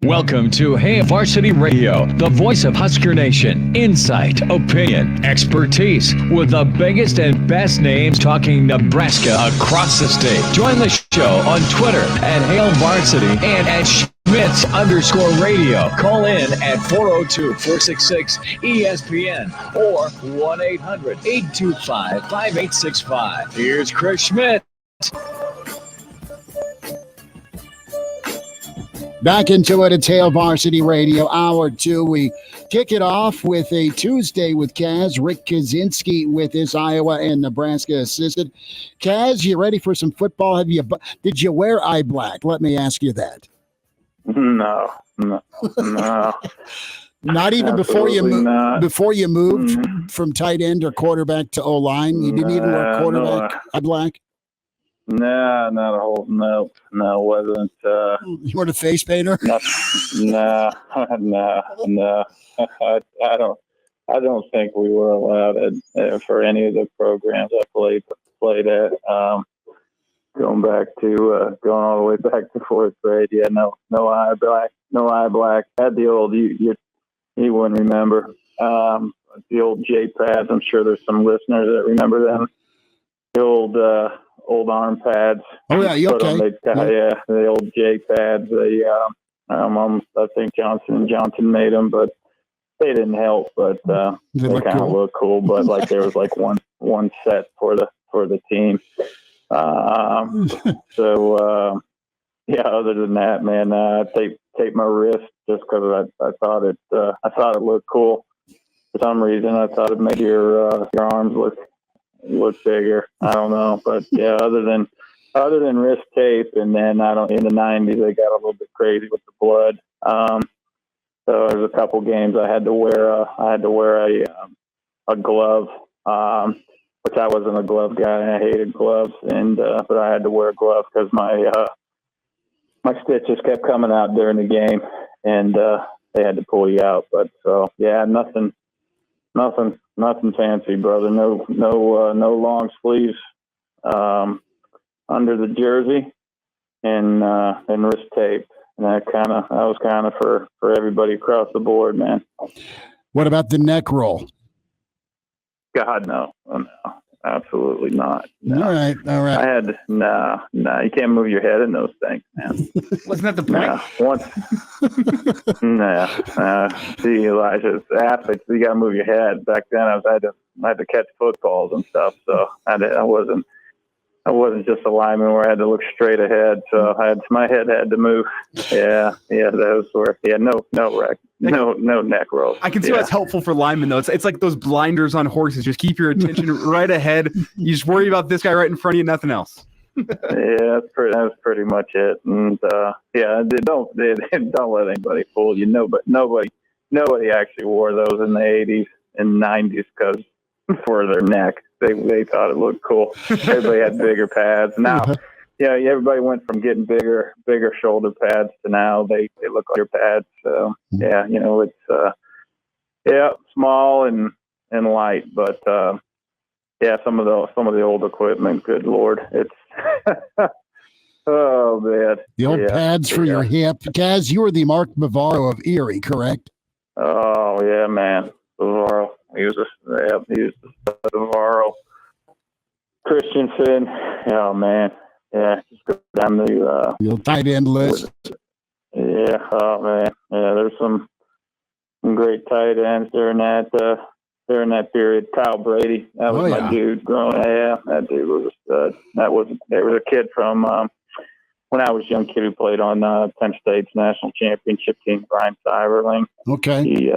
Welcome to Hey Varsity Radio, the voice of Husker Nation. Insight, opinion, expertise, with the biggest and best names talking Nebraska across the state. Join the show on Twitter at Hail Varsity and at Schmitz_radio. Call in at 402-466-ESPN or 1-800-825-5865. Here's Chris Schmidt. Back into it. It's Hail Varsity Radio, Hour 2. We kick it off with a Tuesday with Kaz. Rick Kaczenski with his Iowa and Nebraska assistant. Kaz, you ready for some football? Did you wear eye black? Let me ask you that. No. Not even before you moved from tight end or quarterback to O-line? You didn't even wear quarterback eye black? No, not a whole. No, wasn't. You weren't a face painter? No. I don't think we were allowed for any of the programs I played at. Going all the way back to fourth grade. Yeah, no eye black. Had the old you wouldn't remember the old J pads. I'm sure there's some listeners that remember them. The old arm pads. Oh yeah, you okay? Yeah, the old J pads. I think Johnson made them, but they didn't help. But they kind of look cool. But like there was like one set for the team. Other than that, man, tape my wrist just because I thought it looked cool. For some reason, I thought it made your arms look bigger. I don't know, but yeah, other than wrist tape, and then in the 90s they got a little bit crazy with the blood. So there's a couple games I had to wear a glove, which I wasn't a glove guy. I hated gloves, but I had to wear a glove because my stitches kept coming out during the game, and they had to pull you out. But so yeah, nothing fancy, brother. No long sleeves under the jersey, and wrist tape. And that was kind of for everybody across the board, man. What about the neck roll? God, no, absolutely not. No. All right. I had no. You can't move your head in those things, man. Wasn't that the point? See, Elijah, athletes, you got to move your head. Back then, I had to catch footballs and stuff, so I wasn't just a lineman where I had to look straight ahead. So my head had to move. Yeah, those were no neck rolls. I can see why it's helpful for linemen though. It's like those blinders on horses. Just keep your attention right ahead. You just worry about this guy right in front of you, nothing else. Yeah, that's pretty much it. And don't let anybody fool you. Nobody actually wore those in the 80s and 90s because for their neck. They thought it looked cool. Everybody had bigger pads. Now, everybody went from getting bigger shoulder pads to now they look like your pads. So yeah, it's small and light, but some of the old equipment. Good Lord, it's oh man. The old pads for your hip. Kaz, you were the Mark Bavaro of Erie, correct? Oh yeah, man, Bavaro. He was the Bavaro. Christian Finn. Oh man, yeah. Just go down the tight end list. Yeah. Oh man. Yeah. There's some great tight ends during that period. Kyle Brady. That was my dude. Yeah, that dude was a stud. There was a kid from when I was a young kid who played on Penn State's national championship team, Brian Cyberling. Okay.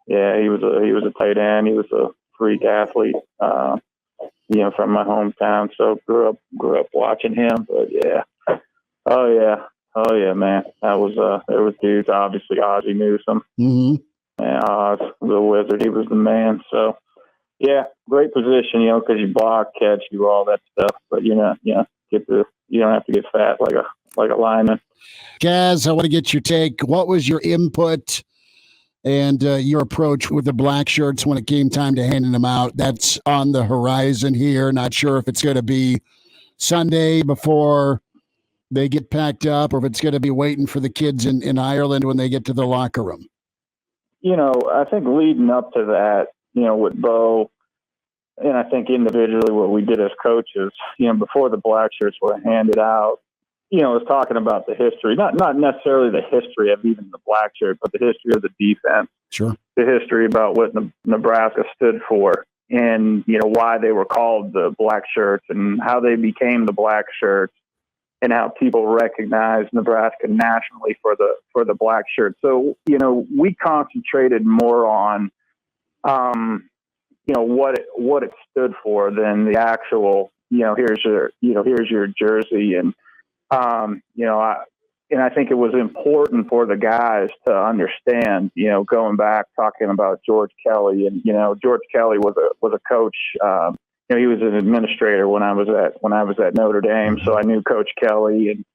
He was a tight end. He was a freak athlete, from my hometown. So grew up watching him. But yeah, oh yeah, man. That was there was dudes. Obviously, Ozzie Newsome. Mm-hmm. And Oz, the Wizard. He was the man. So yeah, great position. Because you block, catch, do all that stuff. But you don't have to get fat like a lineman. Kaz, I want to get your take. What was your input and your approach with the Blackshirts when it came time to handing them out? That's on the horizon here. Not sure if it's going to be Sunday before they get packed up or if it's going to be waiting for the kids in Ireland when they get to the locker room. I think leading up to that, with Bo, and I think individually what we did as coaches, before the Blackshirts were handed out, was talking about the history, not necessarily the history of even the Blackshirt, but the history of the defense. Sure. The history about what Nebraska stood for and, why they were called the Blackshirts and how they became the Blackshirts and how people recognize Nebraska nationally for the Blackshirts. So, we concentrated more on, what it stood for than the actual, here's your jersey. And, I think it was important for the guys to understand, going back, talking about George Kelly and, George Kelly was a coach, he was an administrator when I was at Notre Dame. So I knew Coach Kelly and,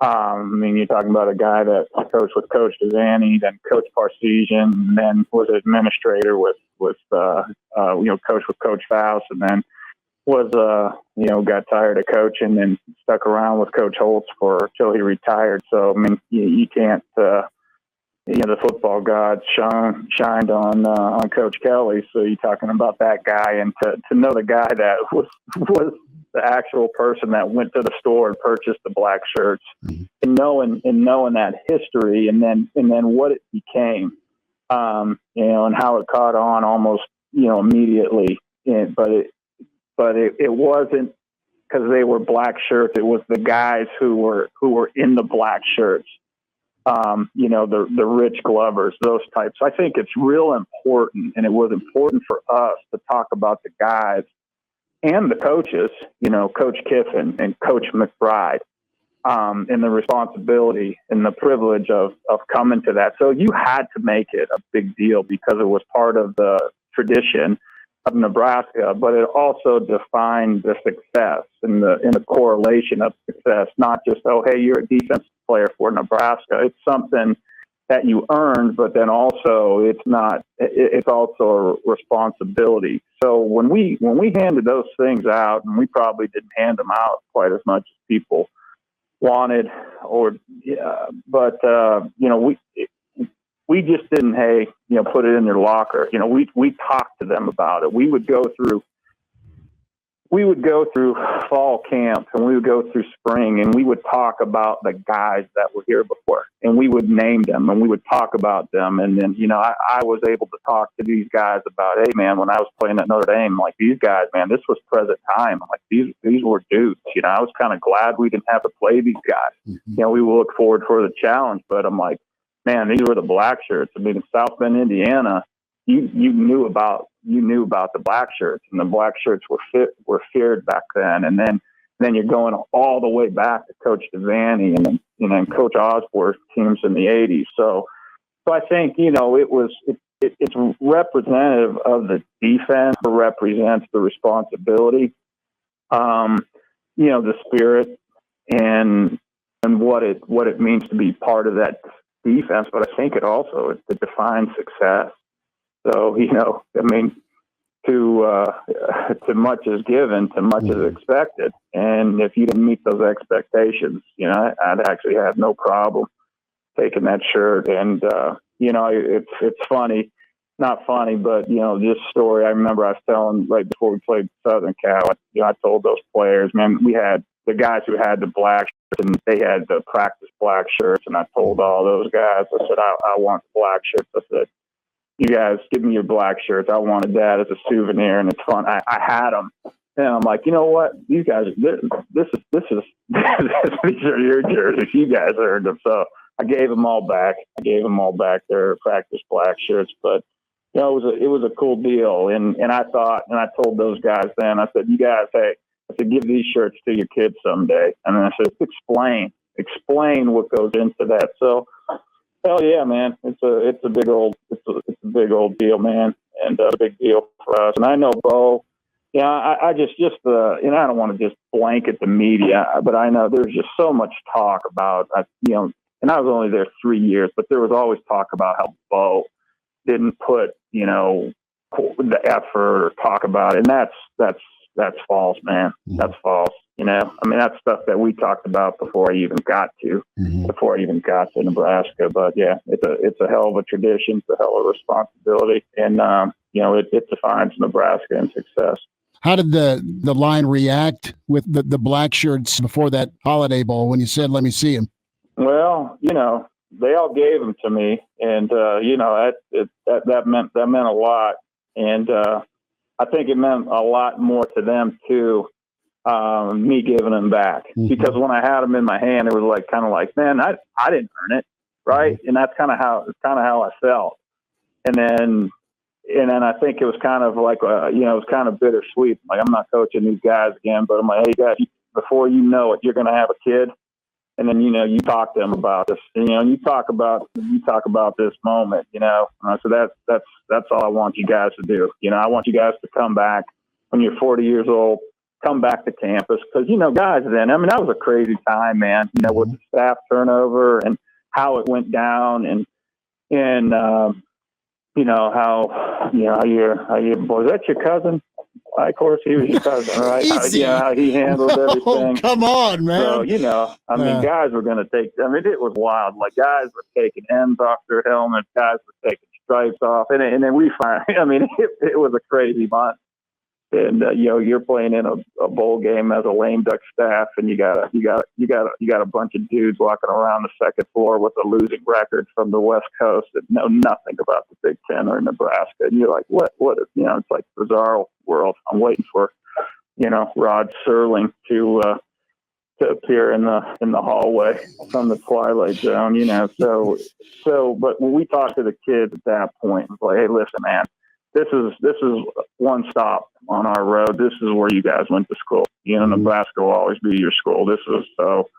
you're talking about a guy that coached with Coach Devaney, then Coach Parseghian, and then was an administrator with coach with Coach Faust, and then got tired of coaching and stuck around with Coach Holtz till he retired. So, you can't, the football gods shined on Coach Kelly. So you're talking about that guy, and to know the guy that was the actual person that went to the store and purchased the Blackshirts, mm-hmm. and knowing that history, and then what it became, and how it caught on almost, immediately. But it wasn't because they were black shirts. It was the guys who were in the black shirts. The Rich Glovers, those types. I think it's real important, and it was important for us to talk about the guys and the coaches, Coach Kiffin and Coach McBride, and the responsibility and the privilege of coming to that. So you had to make it a big deal because it was part of the tradition of Nebraska, but it also defined the success and the correlation of success, not just, oh, hey, you're a defensive player for Nebraska. It's something that you earned, but then also it's also a responsibility. So when we handed those things out, and we probably didn't hand them out quite as much as people wanted, but we just didn't, hey, put it in your locker. We talked to them about it. We would go through fall camp, and we would go through spring, and we would talk about the guys that were here before, and we would name them, and we would talk about them. And then, I was able to talk to these guys about, hey, man, when I was playing at Notre Dame, like, these guys, man, this was present time. Like, these were dudes. I was kind of glad we didn't have to play these guys. Mm-hmm. We will look forward for the challenge, but I'm like, man, these were the Blackshirts. I mean, in South Bend, Indiana, you knew about the Blackshirts, and the Blackshirts were feared back then. And then you're going all the way back to Coach Devaney and then Coach Osborne's teams in the '80s. So I think it's representative of the defense, it represents the responsibility, the spirit, and what it means to be part of that defense. But I think it defines success. So, to much is given, to much is expected. And if you didn't meet those expectations, I'd actually have no problem taking that shirt. And, it's funny, not funny, but, this story I remember I was telling right before we played Southern Cal, I told those players, man, we had the guys who had the black shirts, and they had the practice black shirts. And I told all those guys, I said, I want black shirts. I said, you guys give me your black shirts. I wanted that as a souvenir, and it's fun. I had them, and I'm like, you know what? These guys, this is these are your jerseys. You guys earned them. So I gave them all back. Their practice black shirts, but it was a cool deal. And I told those guys then, I said, you guys, hey, I said, give these shirts to your kids someday. And then I said, explain what goes into that. So. Hell yeah, man! It's a big old deal, man, and a big deal for us. And I know Bo. I just I don't want to just blanket the media, but I know there's just so much talk about and I was only there 3 years, but there was always talk about how Bo didn't put the effort or talk about it, and that's false, man. That's false. That's stuff that we talked about before I even got to Nebraska. But yeah, it's a hell of a tradition, it's a hell of a responsibility, and it defines Nebraska and success. How did the line react with the black shirts before that Holiday Bowl when you said, "Let me see them"? Well, they all gave them to me, and that meant a lot, and I think it meant a lot more to them too. Me giving them back, because when I had them in my hand, it was kind of like, man, I didn't earn it, right? And that's kind of how I felt. And then I think it was kind of like, it was kind of bittersweet. Like, I'm not coaching these guys again, but I'm like, hey guys, before you know it, you're going to have a kid. And then, you talk to them about this, and, you talk about this moment, so that's all I want you guys to do. I want you guys to come back when you're 40 years old, come back to campus. Cause guys then, that was a crazy time, man, with the staff turnover and how it went down, and how your boy, is that your cousin? Of course, he was your cousin, right? How he handled everything. Oh, come on, man. So, guys were going to take, it was wild. Like, guys were taking ends off their helmets. Guys were taking stripes off. And then we finally, it was a crazy month. And, you're playing in a bowl game as a lame duck staff, and you got a bunch of dudes walking around the second floor with a losing record from the West Coast that know nothing about the Big Ten or Nebraska. And you're like, what is, it's like bizarre world. I'm waiting for, Rod Serling to appear in the hallway from the Twilight Zone, So, but when we talked to the kids at that point, it was like, hey, listen, man, this is one stop on our road. This is where you guys went to school. Nebraska will always be your school. This is so.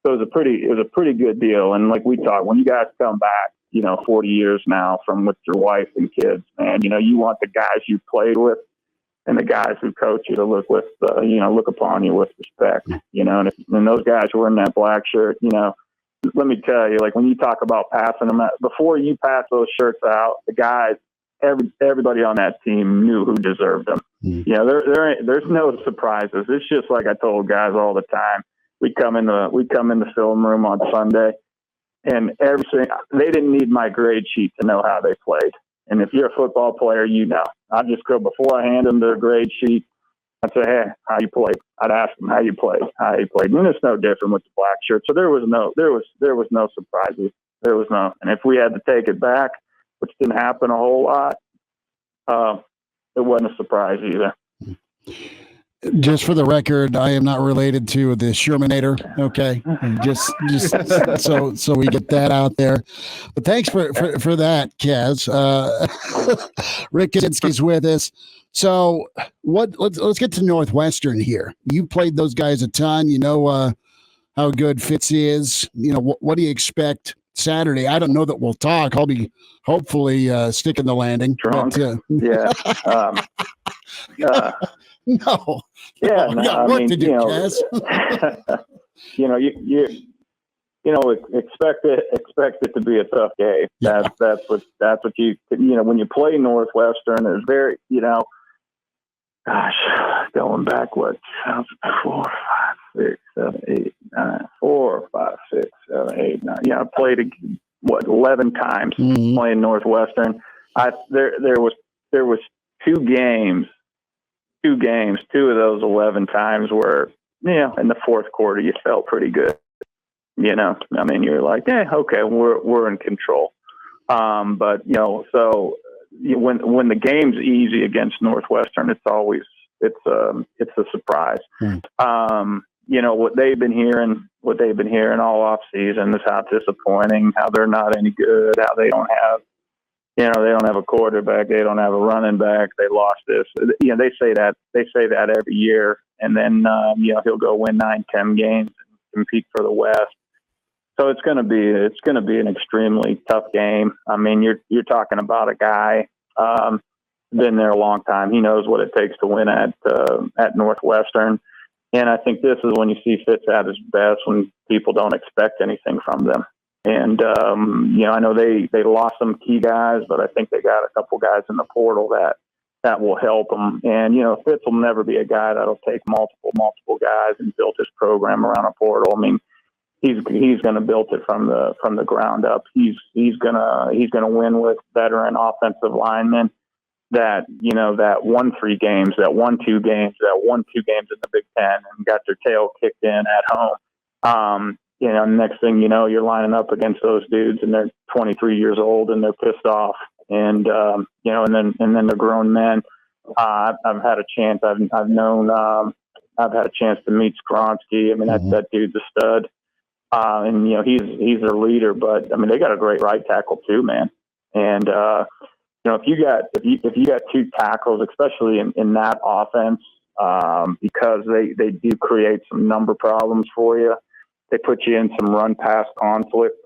So it was a pretty good deal. And like we talked, when you guys come back, 40 years now from with your wife and kids, man, you want the guys you played with and the guys who coach you to look upon you with respect, and those guys were in that black shirt, let me tell you, like when you talk about passing them out, before you pass those shirts out, the guys, everybody on that team knew who deserved them. There's no surprises. It's just like I told guys all the time. We come in the film room on Sunday, and they didn't need my grade sheet to know how they played. And if you're a football player, I'd just go before I hand them their grade sheet. I'd say, "Hey, how you played?" I'd ask them how you played. And it's no different with the black shirt. So there was no surprises. There was no. And if we had to take it back, which didn't happen a whole lot, it wasn't a surprise either. Just for the record, I am not related to the Shermanator. Okay, just so we get that out there. But thanks for that, Kaz. Rick Kaczenski's with us. So let's get to Northwestern here. You played those guys a ton. You know how good Fitz is. What do you expect Saturday? I don't know that we'll talk. I'll be hopefully sticking the landing. Drunk. But, yeah. No. Yeah, no, got work to do, Kaz. Expect it to be a tough game. Yeah. That's what you when you play Northwestern, there's very going back 4, 5, 6, 7, 8, 9, 4, 5, 6, 7, 8, 9. I played 11 times playing Northwestern. There was two games. Two of those 11 times were, in the fourth quarter, you felt pretty good. You're like, okay, we're in control. But so when the game's easy against Northwestern, it's a surprise. What they've been hearing all off season is how disappointing, how they're not any good, how they don't have. They don't have a quarterback. They don't have a running back. They lost this. They say that every year, and then he'll go win 9-10 games and compete for the West. So it's going to be an extremely tough game. You're talking about a guy been there a long time. He knows what it takes to win at Northwestern, and I think this is when you see Fitz at his best, when people don't expect anything from them. And, I know they lost some key guys, but I think they got a couple guys in the portal that will help them. And, Fitz will never be a guy that'll take multiple guys and build his program around a portal. He's going to build it from the ground up. He's going to win with veteran offensive linemen that won 3 games, that won 2 games, that won 2 games in the Big Ten and got their tail kicked in at home. Next thing you know, you're lining up against those dudes, and they're 23 years old, and they're pissed off, and then they're grown men. I've had a chance. I've had a chance to meet Skronsky. That dude's a stud, and he's their leader. But they got a great right tackle too, man. And if you got 2 tackles, especially in that offense, because they do create some number problems for you. They put you in some run-pass conflicts,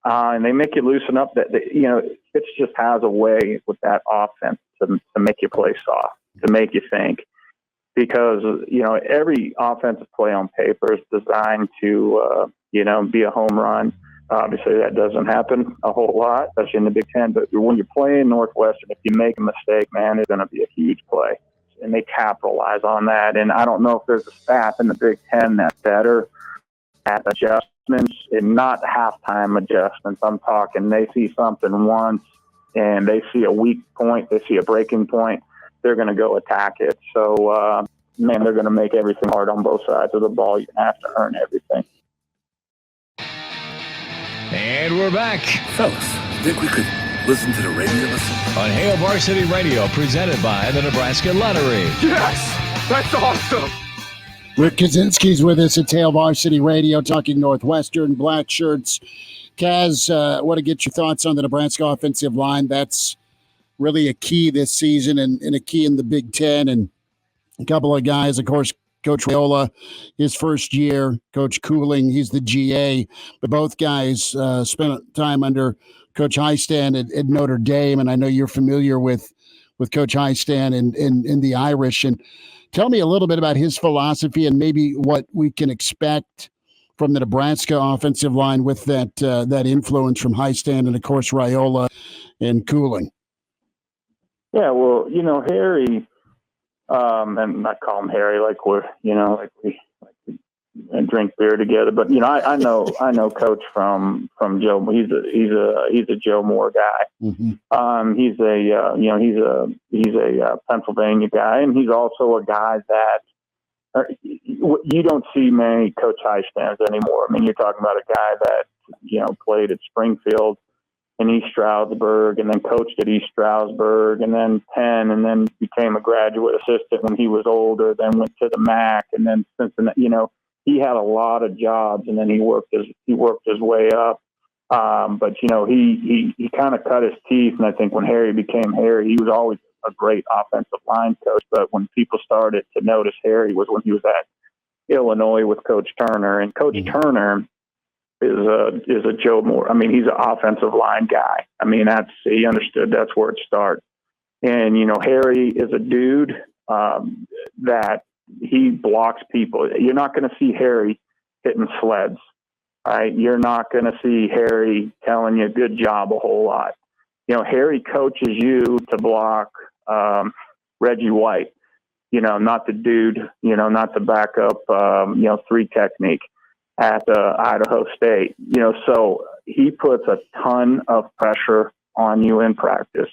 and they make you loosen up. Fitz just has a way with that offense to make you play soft, to make you think. Because, every offensive play on paper is designed to, be a home run. Obviously, that doesn't happen a whole lot, especially in the Big Ten. But when you're playing Northwestern, if you make a mistake, man, it's going to be a huge play. And they capitalize on that. And I don't know if there's a staff in the Big Ten that's better at adjustments and not halftime adjustments. I'm talking they see something once and they see a weak point, they see a breaking point, they're going to go attack it. So, they're going to make everything hard on both sides of the ball. You have to earn everything. And we're back. Fellas, think we could listen to the radio on Hail Varsity Radio, presented by the Nebraska Lottery. Yes! That's awesome! Rick Kaczenski's with us at Hail Varsity Radio, talking Northwestern, Blackshirts. Kaz, I want to get your thoughts on the Nebraska offensive line. That's really a key this season and a key in the Big Ten. And a couple of guys, of course, Coach Raiola, his first year. Coach Cooling, he's the GA. But both guys spent time under Coach Highstand at Notre Dame, and I know you're familiar with Coach Highstand in the Irish. And tell me a little bit about his philosophy and maybe what we can expect from the Nebraska offensive line with that influence from Highstand and, of course, Raiola and Cooling. Yeah, well, Harry, and I call him Harry, like we and drink beer together. But I know Coach from Joe. He's a Joe Moore guy. Mm-hmm. He's a Pennsylvania guy, and he's also a guy that you don't see many Coach Highstands anymore. I mean, you're talking about a guy that played at Springfield and East Stroudsburg, and then coached at East Stroudsburg, and then Penn, and then became a graduate assistant when he was older. Then went to the MAC, and then Cincinnati. He had a lot of jobs, and then he worked his way up. But he kind of cut his teeth, and I think when Harry became Harry, he was always a great offensive line coach. But when people started to notice Harry was when he was at Illinois with Coach Turner, and Coach Turner is a Joe Moore. I mean, he's an offensive line guy. I mean, he understood that's where it starts. And Harry is a dude that he blocks people. You're not going to see Harry hitting sleds. Right? You're not going to see Harry telling you good job a whole lot. Harry coaches you to block Reggie White, not the dude, not the backup, 3 technique at Idaho State. So he puts a ton of pressure on you in practice.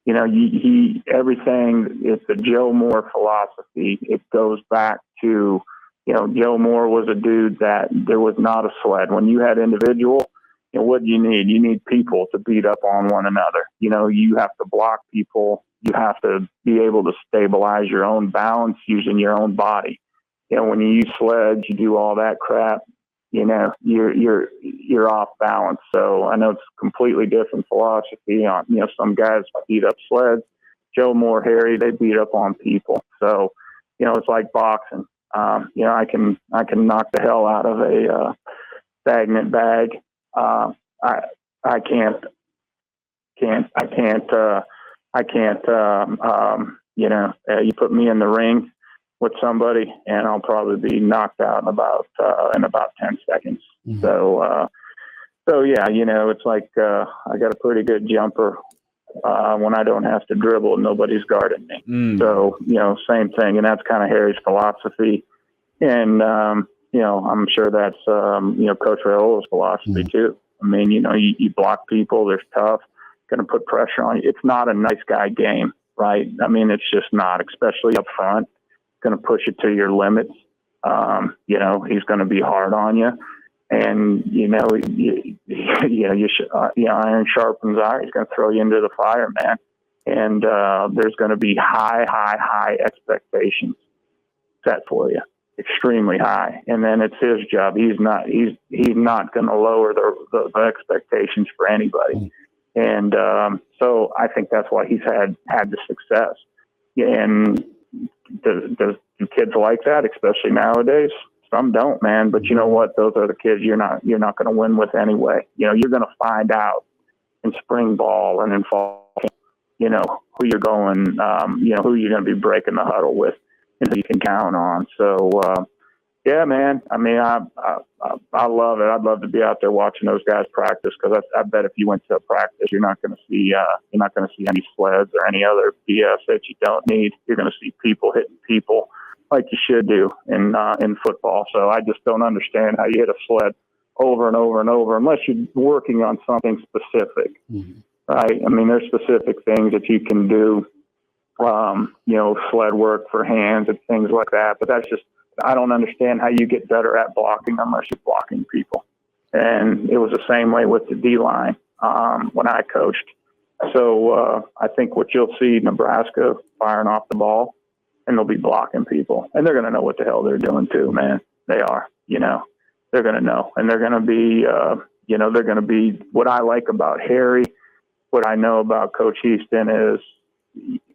Everything, it's a Joe Moore philosophy. It goes back to, Joe Moore was a dude that there was not a sled. When you had individual, what do you need? You need people to beat up on one another. You have to block people. You have to be able to stabilize your own balance using your own body. When you use sleds, you do all that crap, you're off balance. So I know it's a completely different philosophy on, some guys beat up sleds. Joe Moore, Harry, they beat up on people. So, it's like boxing. I can knock the hell out of a stagnant bag. I can't, you put me in the ring with somebody and I'll probably be knocked out in about 10 seconds. Mm-hmm. So yeah, it's like, I got a pretty good jumper, when I don't have to dribble and nobody's guarding me. Mm. So, same thing. And that's kind of Harry's philosophy. And, I'm sure that's, Coach Raiola's philosophy too. I mean, you block people, they're tough, going to put pressure on you. It's not a nice guy game, right? I mean, it's just not, especially up front, going to push it to your limits. He's going to be hard on you. And, iron sharpens iron. He's going to throw you into the fire, man. And there's going to be high expectations set for you. Extremely high. And then it's his job. He's not going to lower the expectations for anybody. And so I think that's why he's had the success. And do kids like that, especially nowadays? Some don't, man. But you know what? Those are the kids you're not going to win with anyway. You're going to find out in spring ball and in fall, who you're going, who you're going to be breaking the huddle with and who you can count on. So, yeah, man. I mean, I love it. I'd love to be out there watching those guys practice because I bet if you went to a practice, you're not going to see any sleds or any other BS that you don't need. You're going to see people hitting people like you should do in football. So I just don't understand how you hit a sled over and over and over unless you're working on something specific, right? I mean, there's specific things that you can do, sled work for hands and things like that. But that's just, I don't understand how you get better at blocking unless you're blocking people. And it was the same way with the D-line when I coached. So I think what you'll see Nebraska firing off the ball, and they'll be blocking people. And they're going to know what the hell they're doing too, man. They are, they're going to know. And they're going to be, they're going to be, what I like about Harry, what I know about Coach Easton is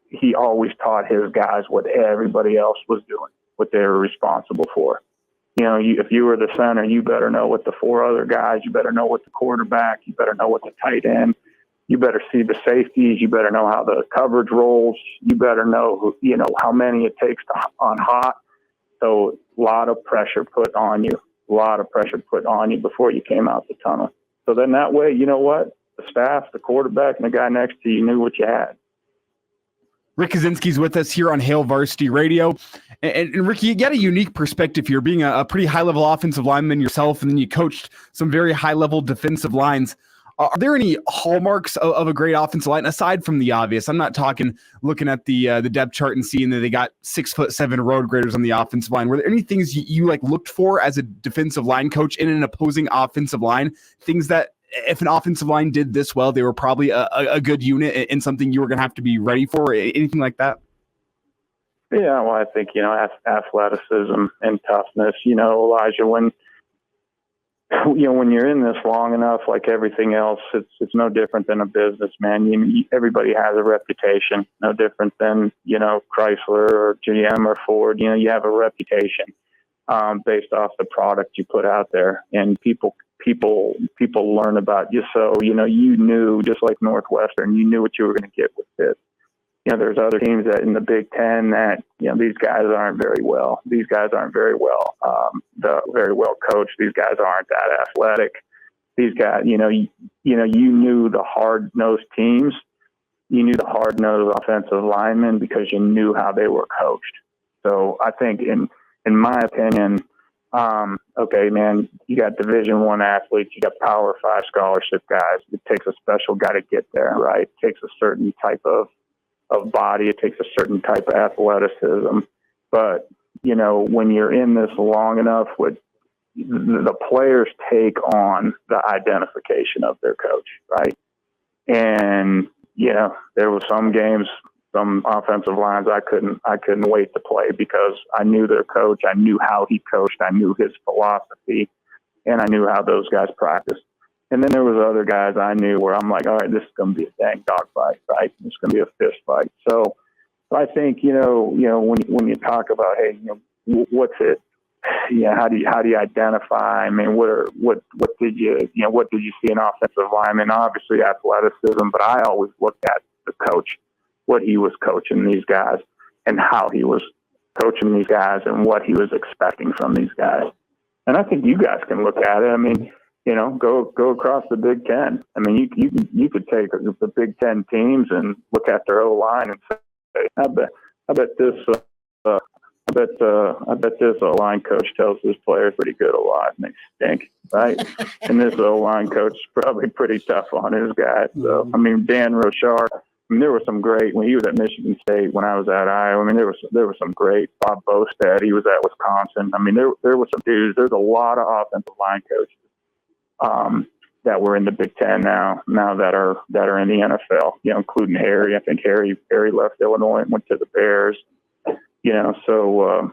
he always taught his guys what everybody else was doing. what they were responsible for. You know, if you were the center, you better know what the 4 other guys, you better know what the quarterback, you better know what the tight end, you better see the safeties, you better know how the coverage rolls, you better know, you know, how many it takes on hot. So a lot of pressure put on you, before you came out the tunnel. So then that way, you know what? The staff, the quarterback, and the guy next to you knew what you had. Rick Kaczenski's with us here on Hail Varsity Radio. And Rick, you got a unique perspective here, being a pretty high-level offensive lineman yourself, and then you coached some very high-level defensive lines. Are there any hallmarks of a great offensive line, aside from the obvious? I'm not talking looking at the depth chart and seeing that they got 6'7" road graders on the offensive line. Were there any things you like looked for as a defensive line coach in an opposing offensive line? Things that if an offensive line did this well, they were probably a good unit and something you were going to have to be ready for? Anything like that? Yeah, well, I think, you know, athleticism and toughness. You know, Elijah, when you're in this long enough, like everything else, it's no different than a business, man. Everybody has a reputation, no different than, you know, Chrysler or GM or Ford. You know, you have a reputation based off the product you put out there, and people learn about you. So, you know, you knew, just like Northwestern, you knew what you were going to get with this. You know, there's other teams that in the Big Ten that, you know, these guys aren't very well. They're very well coached. These guys aren't that athletic. These guys, you knew the hard-nosed teams. You knew the hard-nosed offensive linemen because you knew how they were coached. So I think, in my opinion, okay, man, you got Division I athletes, you got Power 5 scholarship guys. It takes a special guy to get there, right? It takes a certain type of body. It takes a certain type of athleticism. But, you know, when you're in this long enough, with the players take on the identification of their coach, right? And, you know, there were some games, some offensive lines I couldn't wait to play because I knew their coach. I knew how he coached. I knew his philosophy, and I knew how those guys practiced. And then there was other guys I knew where I'm like, all right, this is going to be a dang dogfight, right? It's going to be a fist fight. So I think, you know, when you talk about, hey, you know, what's it? Yeah, how do you identify? I mean, what did you see in offensive linemen? Obviously athleticism, but I always looked at the coach, what he was coaching these guys and how he was coaching these guys and what he was expecting from these guys. And I think you guys can look at it. I mean, you know, go across the Big Ten. I mean, you could take the Big Ten teams and look at their O-line and say, I bet this O-line coach tells his players pretty good O-line and they stink, right? And this O-line coach is probably pretty tough on his guys. So, I mean, Dan Rochard, I mean, there were some great, when he was at Michigan State, when I was at Iowa, I mean, there were some great, Bob Bostad, he was at Wisconsin. I mean, there were some dudes, there's a lot of offensive line coaches that were in the Big Ten now that are in the NFL, you know, including Harry. I think Harry left Illinois and went to the Bears. You know, so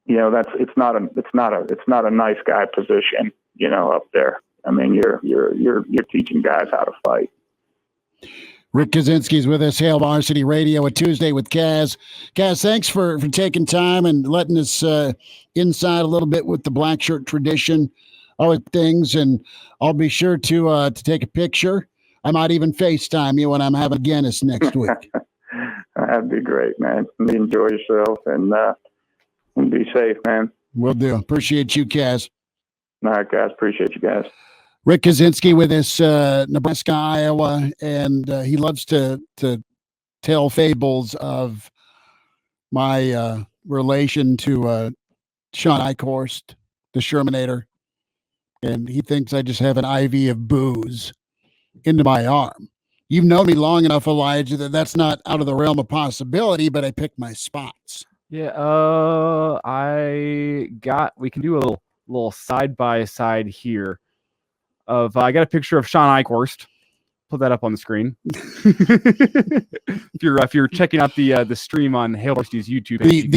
you know, it's not a nice guy position, you know, up there. I mean, you're teaching guys how to fight. Rick Kaczenski's with us, Hail Varsity Radio, a Tuesday with Kaz. Kaz, thanks for taking time and letting us inside a little bit with the black shirt tradition, all the things, and I'll be sure to take a picture. I might even FaceTime you when I'm having Guinness next week. That'd be great, man. Enjoy yourself and be safe, man. Will do. Appreciate you, Kaz. All right, guys. Appreciate you guys. Rick Kaczenski with us, Nebraska, Iowa, and he loves to tell fables of my relation to Sean Eichhorst, the Shermanator, and he thinks I just have an IV of booze into my arm. You've known me long enough, Elijah, that's not out of the realm of possibility, but I pick my spots. Yeah, we can do a little side by side here. I got a picture of Sean Eichhorst. Put that up on the screen. if you're checking out the stream on Hail Varsity's YouTube page,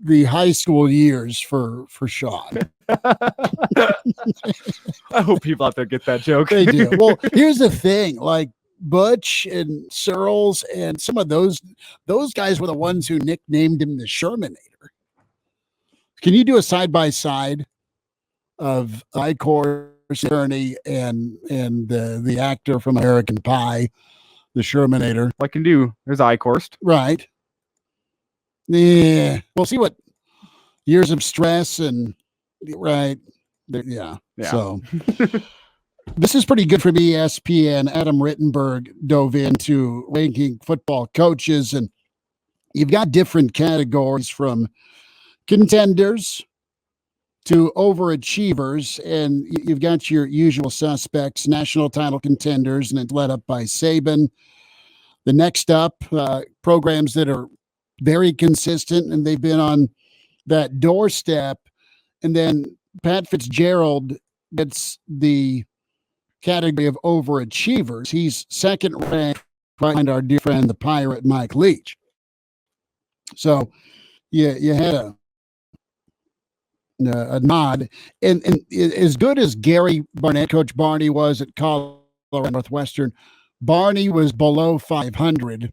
the high school years for Sean. I hope people out there get that joke. They do. Well, here's the thing, like Butch and Searles and some of those guys were the ones who nicknamed him the Shermanator. Can you do a side-by-side of Icor's attorney and the actor from American Pie, the Shermanator? I can do. There's Icorst. Right. Yeah. We'll see what years of stress and right. Yeah. So this is pretty good from ESPN. Adam Rittenberg dove into ranking football coaches, and you've got different categories from contenders to overachievers, and you've got your usual suspects, national title contenders, and it's led up by Saban. The next up, programs that are very consistent, and they've been on that doorstep. And then Pat Fitzgerald gets the category of overachievers. He's second ranked behind our dear friend, the Pirate Mike Leach. So you had a nod. And as good as Gary Barnett, Coach Barney, was at Colorado Northwestern, Barney was below 500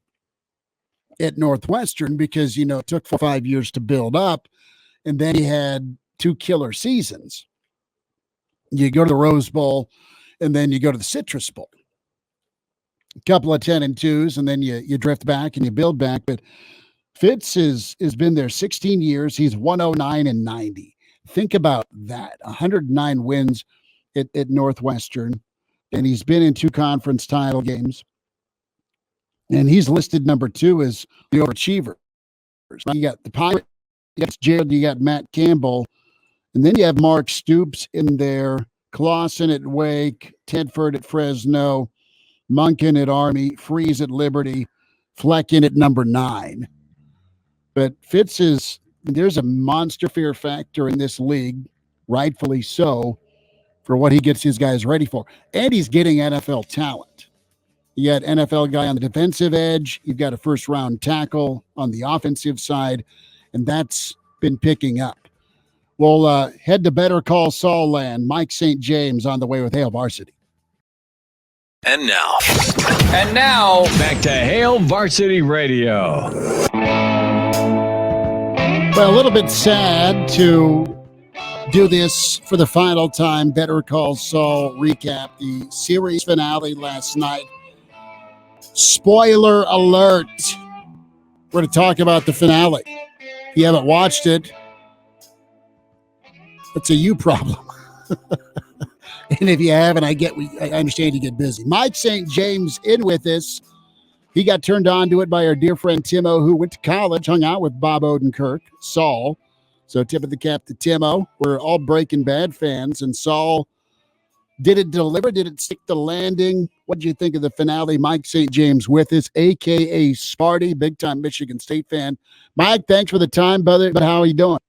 at Northwestern because, it took 4 or 5 years to build up. And then he had 2 killer seasons. You go to the Rose Bowl, and then you go to the Citrus Bowl. A couple of 10-2s, and then you drift back and you build back. But Fitz has been there 16 years. He's 109-90. Think about that. 109 wins at Northwestern, and he's been in 2 conference title games. And he's listed number 2 as the overachiever. You got the Pirate, you got Jared, you got Matt Campbell, and then you have Mark Stoops in there, Clausen at Wake, Tedford at Fresno, Munkin at Army, Freeze at Liberty, Flecken at number 9. But there's a monster fear factor in this league, rightfully so, for what he gets his guys ready for. And he's getting NFL talent. You got NFL guy on the defensive edge. You've got a first-round tackle on the offensive side, and that's been picking up. We'll head to Better Call Saul land. Mike St. James on the way with Hail Varsity. And now, back to Hail Varsity Radio. Well, a little bit sad to do this for the final time. Better Call Saul recap, the series finale last night. Spoiler alert. We're going to talk about the finale. If you haven't watched it, it's a you problem. And if you haven't, I understand you get busy. Mike St. James in with us. He got turned on to it by our dear friend Timo, who went to college, hung out with Bob Odenkirk, Saul. So tip of the cap to Timo. We're all Breaking Bad fans, and Saul, did it deliver? Did it stick the landing? What did you think of the finale? Mike St. James with us, a.k.a. Sparty, big-time Michigan State fan. Mike, thanks for the time, brother. But how are you doing?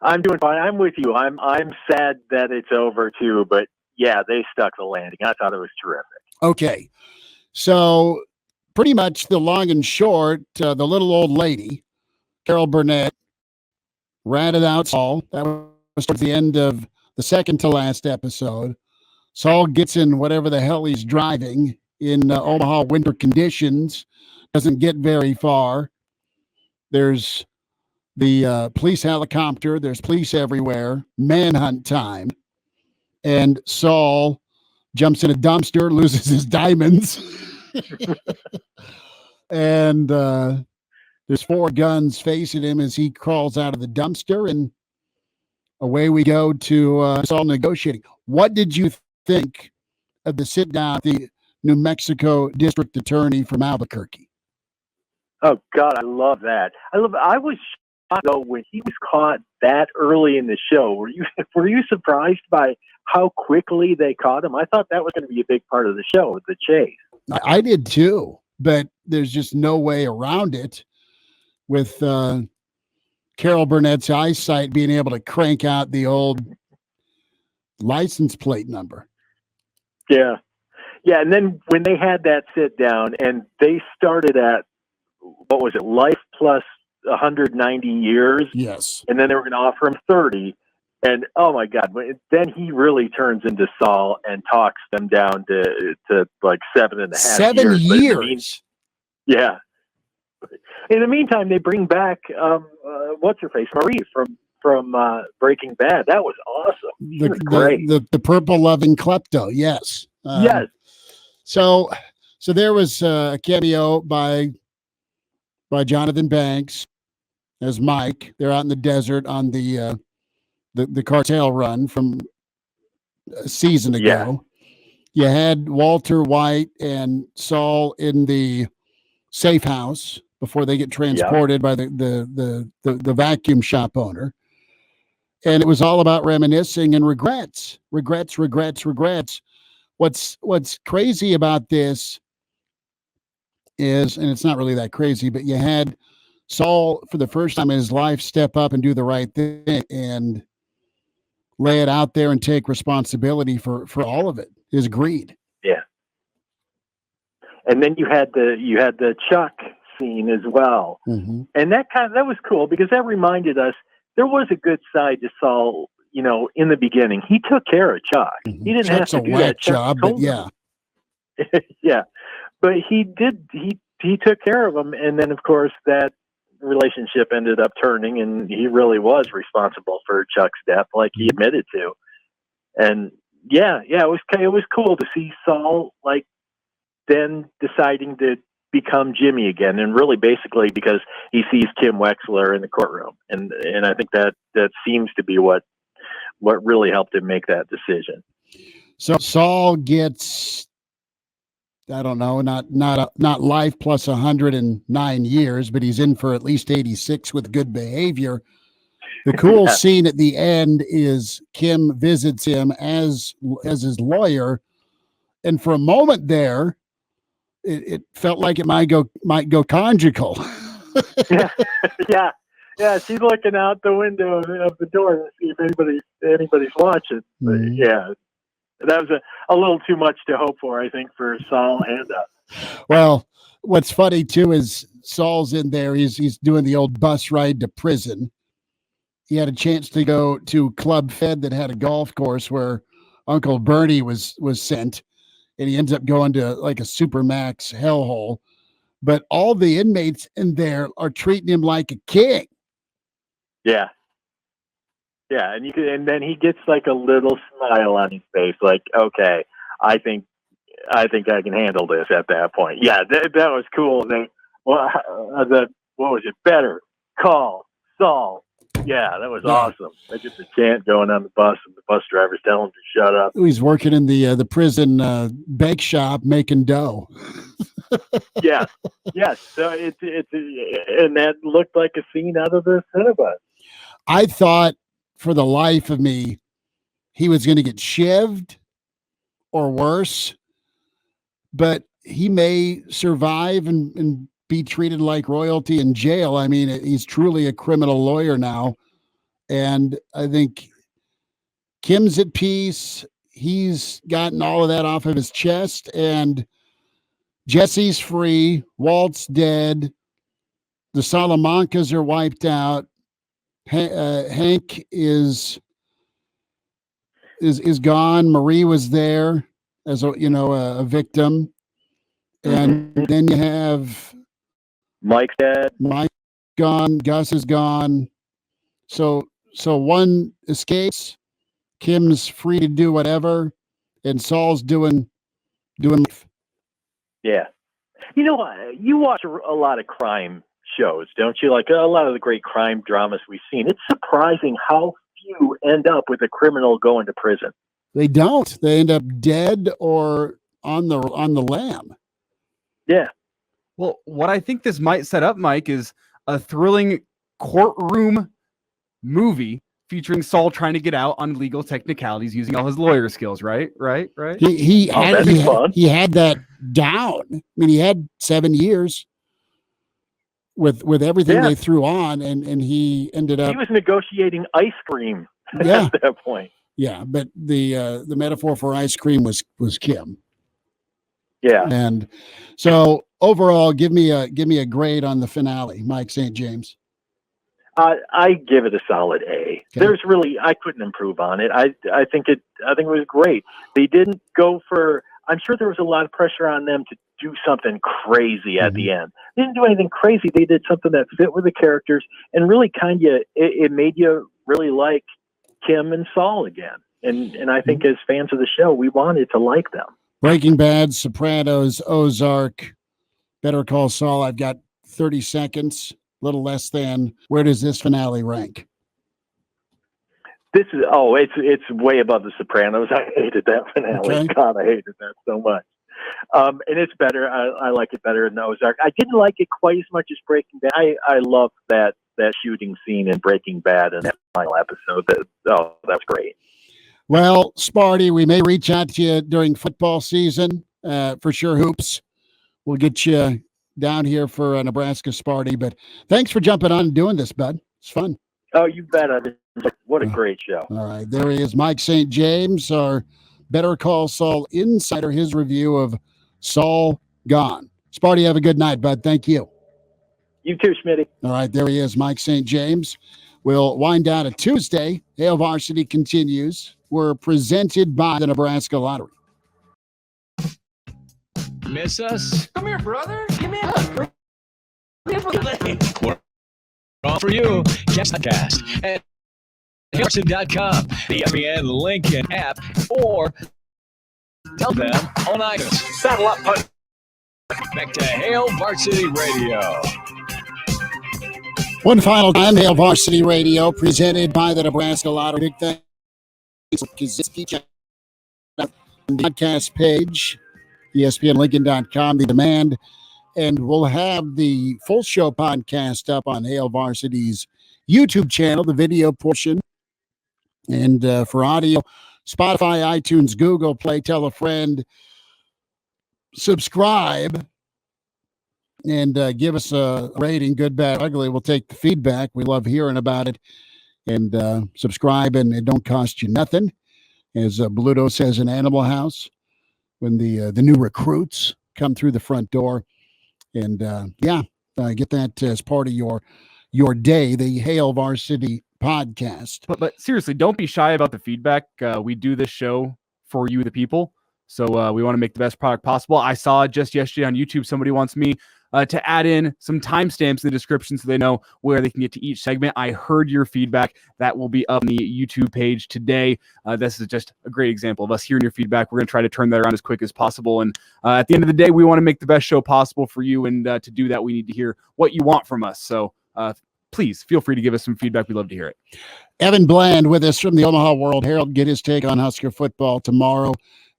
I'm doing fine. I'm with you. I'm sad that it's over too, but yeah, they stuck the landing. I thought it was terrific. Okay. So pretty much the long and short, the little old lady, Carol Burnett, ratted out Saul. That was towards the end of the second to last episode. Saul gets in whatever the hell he's driving in Omaha winter conditions, doesn't get very far. There's the police helicopter. There's police everywhere. Manhunt time. And Saul jumps in a dumpster, loses his diamonds. And there's 4 guns facing him as he crawls out of the dumpster. And away we go to Saul negotiating. What did you think of the sit down with the New Mexico district attorney from Albuquerque? Oh, God, I love that. I was shocked, though, when he was caught that early in the show. Were you surprised by how quickly they caught him? I thought that was going to be a big part of the show, the chase. I did too, but there's just no way around it with Carol Burnett's eyesight being able to crank out the old license plate number. Yeah. Yeah, and then when they had that sit down and they started at, what was it, life plus 190 years? Yes. And then they were going to offer him 30. And, oh, my God, then he really turns into Saul and talks them down to like 7.5 years. 7 years? Yeah. In the meantime, they bring back, what's-her-face, Marie from from Breaking Bad. That was awesome. She was great. The purple loving klepto. Yes. Yes. So there was a cameo by Jonathan Banks as Mike. They're out in the desert on the cartel run from a season ago. You had Walter White and Saul in the safe house before they get transported by the vacuum shop owner. And it was all about reminiscing and regrets. What's crazy about this is, and it's not really that crazy, but you had Saul for the first time in his life step up and do the right thing and lay it out there and take responsibility for all of it. His greed. Yeah. And then you had the Chuck scene as well. Mm-hmm. And that was cool because that reminded us there was a good side to Saul, in the beginning. He took care of Chuck. Mm-hmm. He didn't Chuck's have to do a whack that. job, but yeah. Yeah. But he took care of him. And then, of course, that relationship ended up turning, and he really was responsible for Chuck's death, like he admitted to. And it was cool to see Saul then deciding to become Jimmy again, and really basically because he sees Kim Wexler in the courtroom, and I think that seems to be what really helped him make that decision. So Saul gets, I don't know, not life plus 109 years, but he's in for at least 86 with good behavior. The cool scene at the end is Kim visits him as his lawyer, and for a moment there, it felt like it might go conjugal. Yeah. She's looking out the window of the door to see if anybody's watching. Mm-hmm. Yeah, that was a little too much to hope for, I think, for Saul and us. Well, what's funny too is Saul's in there. He's doing the old bus ride to prison. He had a chance to go to Club Fed that had a golf course where Uncle Bernie was sent, and he ends up going to like a Supermax hellhole. But all the inmates in there are treating him like a king. Yeah. Yeah, and then he gets like a little smile on his face, like, okay, I think I can handle this at that point. Yeah, that was cool. What was it? Better Call Saul. Yeah, that was awesome. They get the chant going on the bus, and the bus drivers tell him to shut up. He's working in the prison bake shop making dough. Yes. So it's and that looked like a scene out of the Cinnabon. I thought, for the life of me, he was going to get shivved or worse, but he may survive and be treated like royalty in jail. I mean, he's truly a criminal lawyer now. And I think Kim's at peace. He's gotten all of that off of his chest, and Jesse's free. Walt's dead. The Salamancas are wiped out. Hank is gone. Marie was there as a victim, and then you have Mike's dead. Mike gone. Gus is gone. So one escapes. Kim's free to do whatever, and Saul's doing life. Yeah, you watch a lot of crime shows, don't you? Like a lot of the great crime dramas we've seen. It's surprising how few end up with a criminal going to prison. They don't. They end up dead or on the lam. Yeah. Well, what I think this might set up, Mike, is a thrilling courtroom movie featuring Saul trying to get out on legal technicalities using all his lawyer skills. Right. He had that down. I mean, he had 7 years with everything they threw on, and he ended up. He was negotiating ice cream at that point. Yeah, but the metaphor for ice cream was Kim. Yeah. And so overall, give me a grade on the finale, Mike St. James. I give it a solid A. Okay. I couldn't improve on it. I think it was great. They didn't go for. I'm sure there was a lot of pressure on them to do something crazy at the end. They didn't do anything crazy. They did something that fit with the characters and really it made you really like Kim and Saul again. And I think as fans of the show, we wanted to like them. Breaking Bad, Sopranos, Ozark, Better Call Saul. I've got 30 seconds, a little less than. Where does this finale rank? It's way above the Sopranos. I hated that finale. Okay. God, I hated that so much. And it's better. I like it better than Ozark. I didn't like it quite as much as Breaking Bad. I love that shooting scene in Breaking Bad in that final episode. That's great. Well, Sparty, we may reach out to you during football season. For sure, Hoops. We'll get you down here for Nebraska Sparty. But thanks for jumping on and doing this, bud. It's fun. Oh, you bet. What a great show. All right. There he is, Mike St. James, our Better Call Saul insider, his review of Saul Gone. Sparty, have a good night, bud. Thank you. You too, Schmitty. All right. There he is, Mike St. James. We'll wind down a Tuesday. Hail Varsity continues. We're presented by the Nebraska Lottery. Miss us? Come here, brother. Give me a hug. We're all for you. Catch the cast at Harrison.com, the ESPN Lincoln app, or tell them on iTunes. Saddle up, bud. Back to Hail Varsity Radio. One final time, Hail Varsity Radio, presented by the Nebraska Lottery. Big thanks to Kaczenski. Podcast page, ESPNLincoln.com, The Demand. And we'll have the full show podcast up on Hail Varsity's YouTube channel, the video portion. And for audio, Spotify, iTunes, Google Play, tell a friend, subscribe, and give us a rating, good, bad, ugly. We'll take the feedback. We love hearing about it. And subscribe, and it don't cost you nothing. As Bluto says in Animal House, when the new recruits come through the front door. And get that as part of your day, the Hail Varsity podcast. But seriously, don't be shy about the feedback. We do this show for you, the people. So we want to make the best product possible. I saw just yesterday on YouTube, somebody wants me to add in some timestamps in the description so they know where they can get to each segment. I heard your feedback. That will be up on the YouTube page today. This is just a great example of us hearing your feedback. We're going to try to turn that around as quick as possible. And at the end of the day, we want to make the best show possible for you. And to do that, we need to hear what you want from us. So please feel free to give us some feedback. We'd love to hear it. Evan Bland with us from the Omaha World Herald. Get his take on Husker football tomorrow.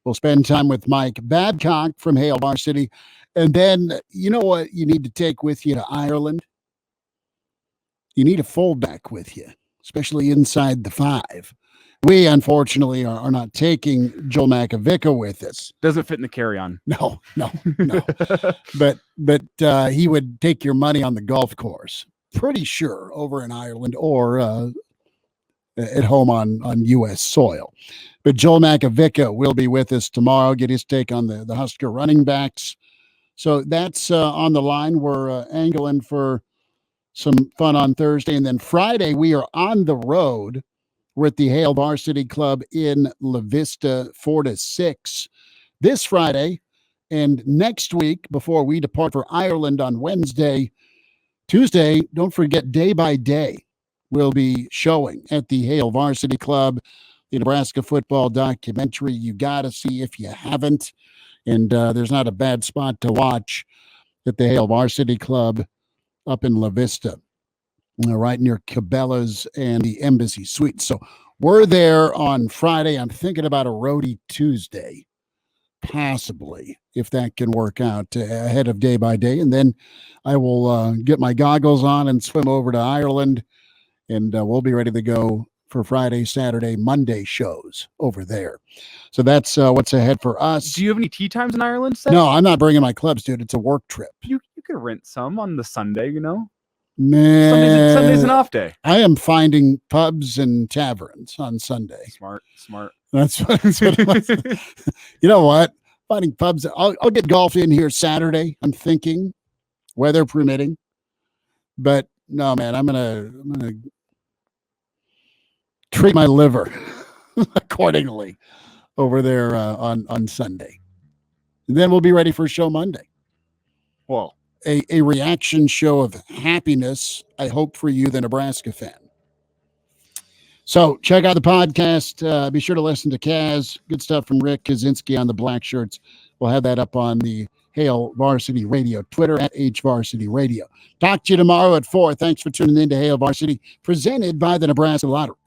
We'll spend time with Mike Babcock from Hail Varsity. And then, you know what you need to take with you to Ireland? You need a fullback with you, especially inside the five. We, unfortunately, are not taking Joel Makovica with us. Doesn't fit in the carry-on. No. But he would take your money on the golf course. Pretty sure over in Ireland or at home on U.S. soil. But Joel Makovica will be with us tomorrow, get his take on the Husker running backs. So that's on the line. We're angling for some fun on Thursday. And then Friday, we are on the road. We're at the Hail Varsity Club in La Vista, 4 to 6 this Friday. And next week, before we depart for Ireland on Wednesday, Tuesday, don't forget Day by Day will be showing at the Hail Varsity Club, the Nebraska football documentary. You got to see if you haven't. And there's not a bad spot to watch at the Hail Varsity Club up in La Vista, right near Cabela's and the Embassy Suites. So we're there on Friday. I'm thinking about a roadie Tuesday, possibly, if that can work out ahead of Day by Day. And then I will get my goggles on and swim over to Ireland, and we'll be ready to go for Friday, Saturday, Monday shows over there. So that's what's ahead for us. Do you have any tea times in Ireland, Seth? No, I'm not bringing my clubs, dude. It's a work trip. You could rent some on the Sunday, you know? Man, Sunday's an off day. I am finding pubs and taverns on Sunday. Smart. That's what you know what? Finding pubs. I'll get golf in here Saturday, I'm thinking, weather permitting. But no, man, I'm gonna treat my liver accordingly over there on Sunday. And then we'll be ready for a show Monday. Well, a reaction show of happiness, I hope, for you, the Nebraska fan. So check out the podcast. Be sure to listen to Kaz. Good stuff from Rick Kaczenski on the Blackshirts. We'll have that up on the Hail Varsity Radio, Twitter at HVarsity Radio. Talk to you tomorrow at 4. Thanks for tuning in to Hail Varsity, presented by the Nebraska Lottery.